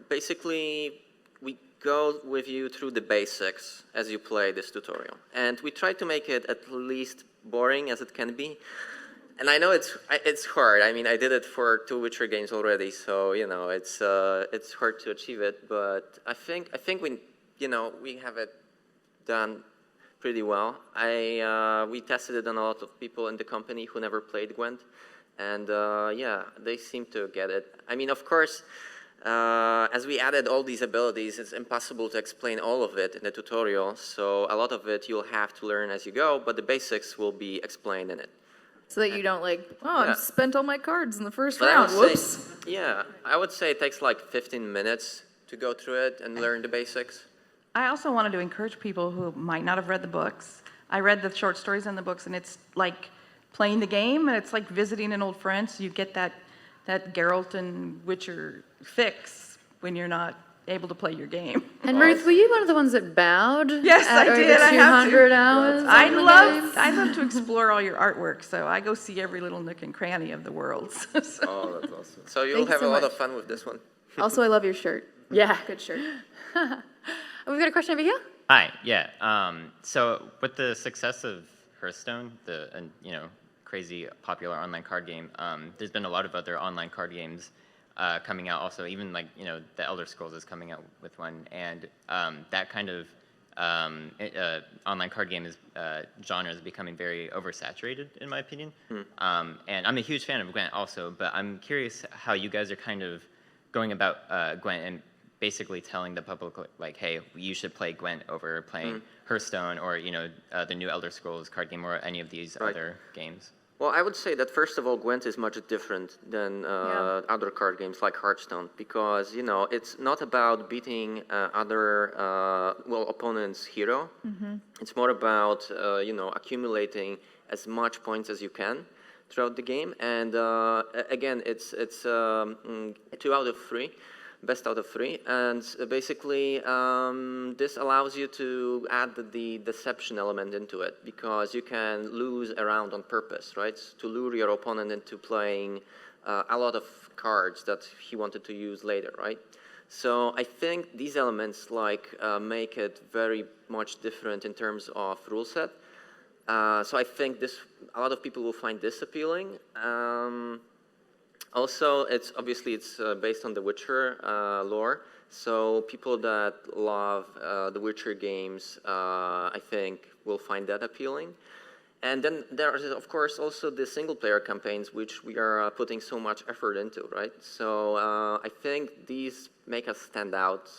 basically, we go with you through the basics as you play this tutorial. And we try to make it at least boring as it can be. And I know it's hard. I mean, I did it for 2 Witcher games already, so you know it's hard to achieve it. But I think we have it done pretty well. We tested it on a lot of people in the company who never played Gwent, and yeah, they seem to get it. I mean, of course, as we added all these abilities, it's impossible to explain all of it in the tutorial. So a lot of it you'll have to learn as you go, but the basics will be explained in it. So that you don't Yeah. I've spent all my cards in the first But I round. would Whoops. say, yeah, I would say it takes like 15 minutes to go through it and learn the basics. I also wanted to encourage people who might not have read the books. I read the short stories in the books, and it's like playing the game, and it's like visiting an old friend. So you get that Geralt and Witcher fix when you're not able to play your game. And Ruth, were you one of the ones that bowed? Yes, at I over did. I have 200 to. hours. I on the love game? to explore all your artwork, so I go see every little nook and cranny of the world. Oh, that's awesome. So you'll Thank you have so a lot much. of fun with this one. Also, I love your shirt. Yeah. Good shirt. We've got a question over here. Hi, yeah. So with the success of Hearthstone, the crazy popular online card game, there's been a lot of other online card games coming out also, even the Elder Scrolls is coming out with one, and that kind of online card game genre is becoming very oversaturated, in my opinion. And I'm a huge fan of Gwent also, but I'm curious how you guys are kind of going about Gwent and basically telling the public, like, hey, you should play Gwent over playing Hearthstone or, the new Elder Scrolls card game or any of these other games. Well, I would say that first of all, Gwent is much different than other card games like Hearthstone because it's not about beating other opponent's hero. It's more about accumulating as much points as you can throughout the game, and again, it's 2 out of 3. Best out of 3, and basically this allows you to add the deception element into it because you can lose around on purpose, right? To lure your opponent into playing a lot of cards that he wanted to use later, right? So I think these elements make it very much different in terms of rule set. So I think a lot of people will find this appealing. Also, it's based on the Witcher lore, so people that love the Witcher games, I think, will find that appealing. And then there is, of course, also the single-player campaigns, which we are putting so much effort into, right? So I think these make us stand out.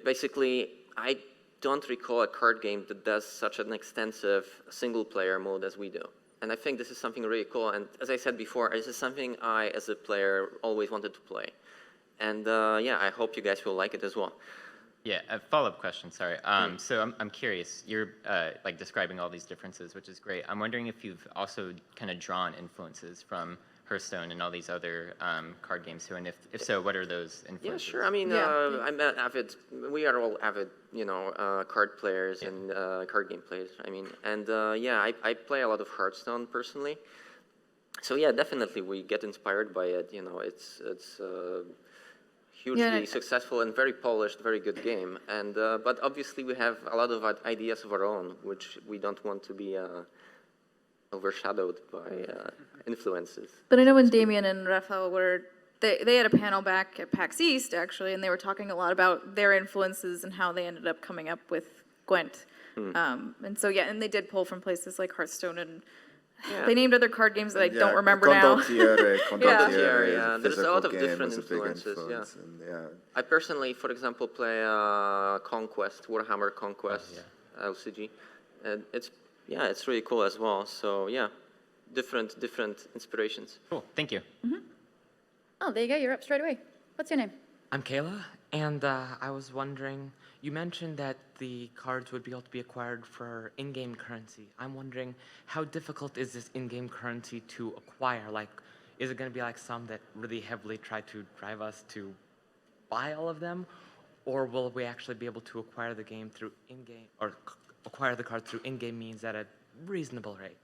Basically, I don't recall a card game that does such an extensive single-player mode as we do. And I think this is something really cool. And as I said before, this is something I, as a player, always wanted to play. And yeah, I hope you guys will like it as well. Yeah, a follow-up question, sorry. So I'm curious, you're describing all these differences, which is great. I'm wondering if you've also kind of drawn influences from Hearthstone and all these other card games too, and if so, what are those influences? Yeah, sure. I mean, we are all avid, card players and card game players. I mean, and yeah, I play a lot of Hearthstone personally. So yeah, definitely we get inspired by it. It's hugely successfful and very polished, very good game. And but obviously we have a lot of ideas of our own, which we don't want to be overshadowed by influences. But I know when Damien and Rafael they had a panel back at PAX East, actually, and they were talking a lot about their influences and how they ended up coming up with Gwent. And so, yeah, and they did pull from places like Hearthstone, and they named other card games that I don't remember now. Condottiere, yeah. There's a lot of different influences, I personally, for example, play Conquest, Warhammer Conquest, LCG, and it's really cool as well. So yeah, different inspirations. Cool, thank you. Oh, there you go. You're up straight away. What's your name? I'm Kayla, and I was wondering, you mentioned that the cards would be able to be acquired for in-game currency. I'm wondering, how difficult is this in-game currency to acquire? Like, is it going to be like some that really heavily try to drive us to buy all of them, or will we actually be able to acquire the game through in-game, or acquire the card through in-game means at a reasonable rate?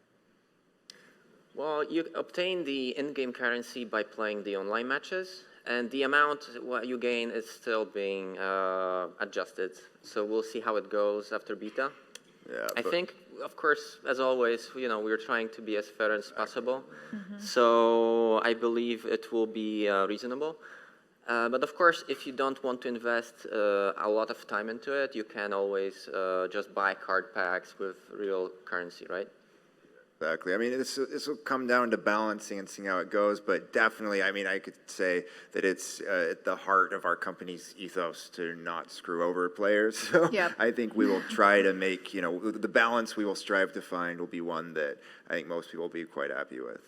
Well, you obtain the in-game currency by playing the online matches, And the amount what you gain is still being adjusted. So we'll see how it goes after beta. Yeah, I think, of course, as always, we're trying to be as fair as possible. Mm-hmm. So I believe it will be reasonable. But of course, if you don't want to invest a lot of time into it, you can always just buy card packs with real currency, right? Exactly. I mean, this will come down to balancing and seeing how it goes, but definitely, I mean, I could say that it's at the heart of our company's ethos to not screw over players. So Yep. I think we will try to make, the balance we will strive to find will be one that I think most people will be quite happy with.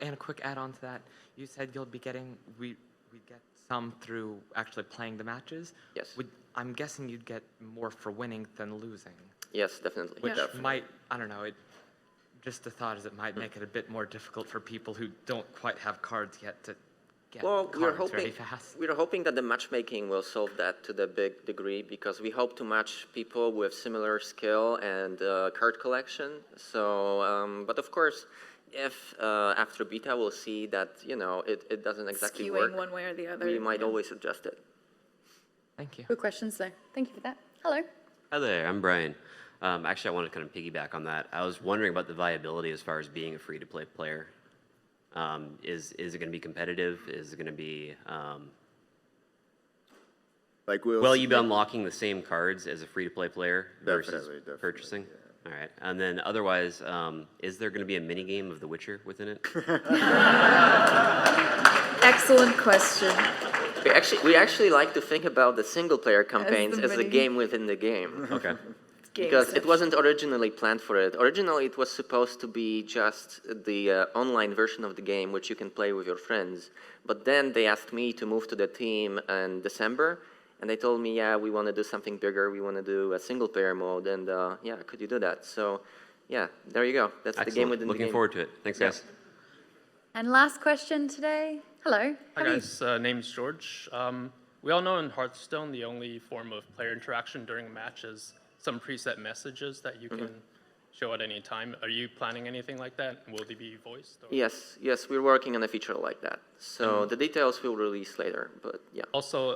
And a quick add-on to that, you said you'll be getting, we get some through actually playing the matches. Yes. I'm guessing you'd get more for winning than losing. Yes, definitely. Which Definitely. might, I don't know, just the thought is it might make it a bit more difficult for people who don't quite have cards yet to get cards very fast. We're hoping that the matchmaking will solve that to the big degree, because we hope to match people with similar skill and card collection. So, but of course, if after beta we'll see that it doesn't exactly Skewing work, one way or the other. we might yeah. always adjust it. Thank you. Good questions, though. Thank you for that. Hello. Hi there, I'm Brian. Actually, I want to kind of piggyback on that. I was wondering about the viability as far as being a free-to-play player. Is it going to be competitive? Is it going to be will you be unlocking the same cards as a free-to-play player versus Definitely, purchasing? All right, and then otherwise, is there going to be a mini game of The Witcher within it? Excellent question. We actually like to think about the single-player campaigns as a mini- game within the game. Okay. Because it wasn't originally planned for it. Originally, it was supposed to be just the online version of the game, which you can play with your friends. But then they asked me to move to the team in December, and they told me, yeah, we want to do something bigger. We want to do a single-player mode, and yeah, could you do that? So, yeah, there you go. That's Excellent. the game within the game. Looking forward to it. Thanks, guys. And last question today. Hello. Hi guys, name's George. We all know in Hearthstone the only form of player interaction during a match is some preset messages that you can show at any time. Are you planning anything like that? Will they be voiced? Or? Yes, we're working on a feature like that. So the details we'll release later, but yeah. Also,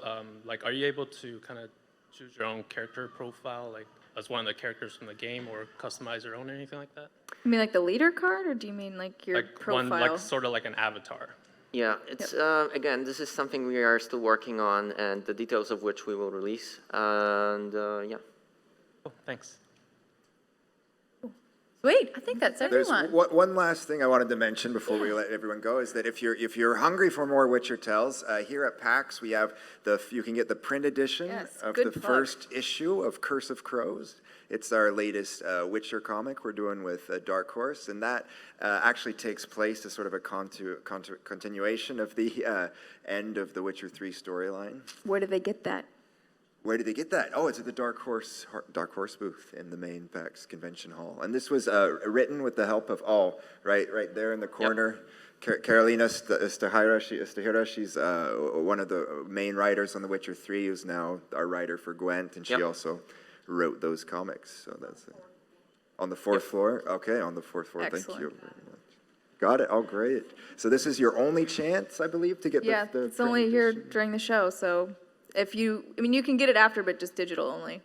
are you able to kind of choose your own character profile, like as one of the characters from the game, or customize your own or anything like that? You mean like the leader card, or do you mean like your profile? One, sort of like an avatar. Yeah, it's again, this is something we are still working on, and the details of which we will release. And yeah. Oh, thanks. Sweet. I think that's There's everyone. one last thing I wanted to mention before we let everyone go is that if you're hungry for more Witcher Tales, here at PAX we have you can get the print edition Yes, of good the plug. first issue of Curse of Crows. It's our latest Witcher comic we're doing with Dark Horse, and that actually takes place as sort of a continuation of the end of the Witcher 3 storyline. Where do they get that? Where did they get that? Oh, it's at the Dark Horse booth in the main PAX convention hall. And this was written with the help of right there in the corner. Carolina Stahira, she's one of the main writers on The Witcher 3, who's now our writer for Gwent, and she also wrote those comics. So that's it. On the fourth floor? Okay, on the fourth floor. Excellent. Thank you very much. Got it. Oh, great. So this is your only chance, I believe, to get the it's only here during the show, so if you can get it after, but just digital only.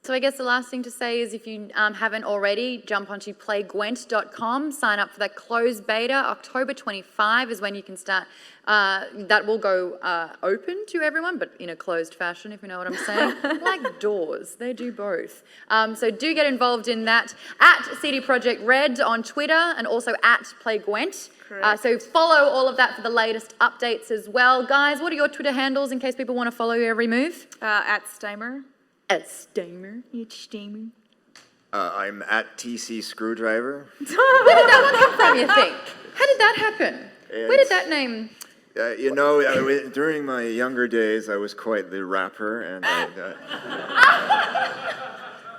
So I guess the last thing to say is if you haven't already, jump onto playgwent.com, sign up for that closed beta. October 25 is when you can start. That will go open to everyone, but in a closed fashion, if you know what I'm saying. Like doors, they do both. So do get involved in that at CD Projekt Red on Twitter and also at playgwent. So follow all of that for the latest updates as well. Guys, what are your Twitter handles in case people want to follow your every move? At Steimer. At Steimer. It's Steimer. I'm at TC Screwdriver. Where did that one come from, you think? How did that happen? Where did that name? During my younger days, I was quite the rapper, and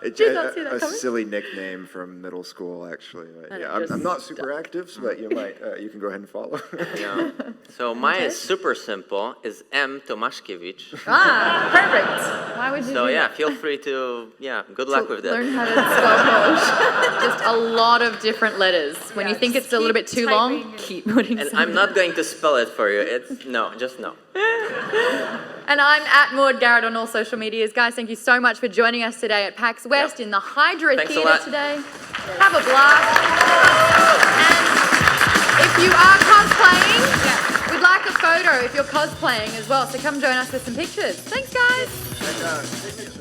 Did not see that a coming. silly nickname from middle school, actually. But And yeah, it I'm just not super active, so but you might you can go ahead and follow. Yeah. So mine is super simple. Is M Tomaszkiewicz. Perfect. Why would you So do yeah, that? feel free to good luck with that. Learn how to spell Polish. Just a lot of different letters. When you think it's a little bit too long, keep putting And some I'm not going to spell it for you. It's no, just no. And I'm at Maud Garrett on all social medias. Guys, thank you so much for joining us today at PAX West in the Hydra Thanks a Theatre lot. today. Have a blast. And if you are cosplaying, we'd like a photo if you're cosplaying as well. So come join us with some pictures. Thanks, guys.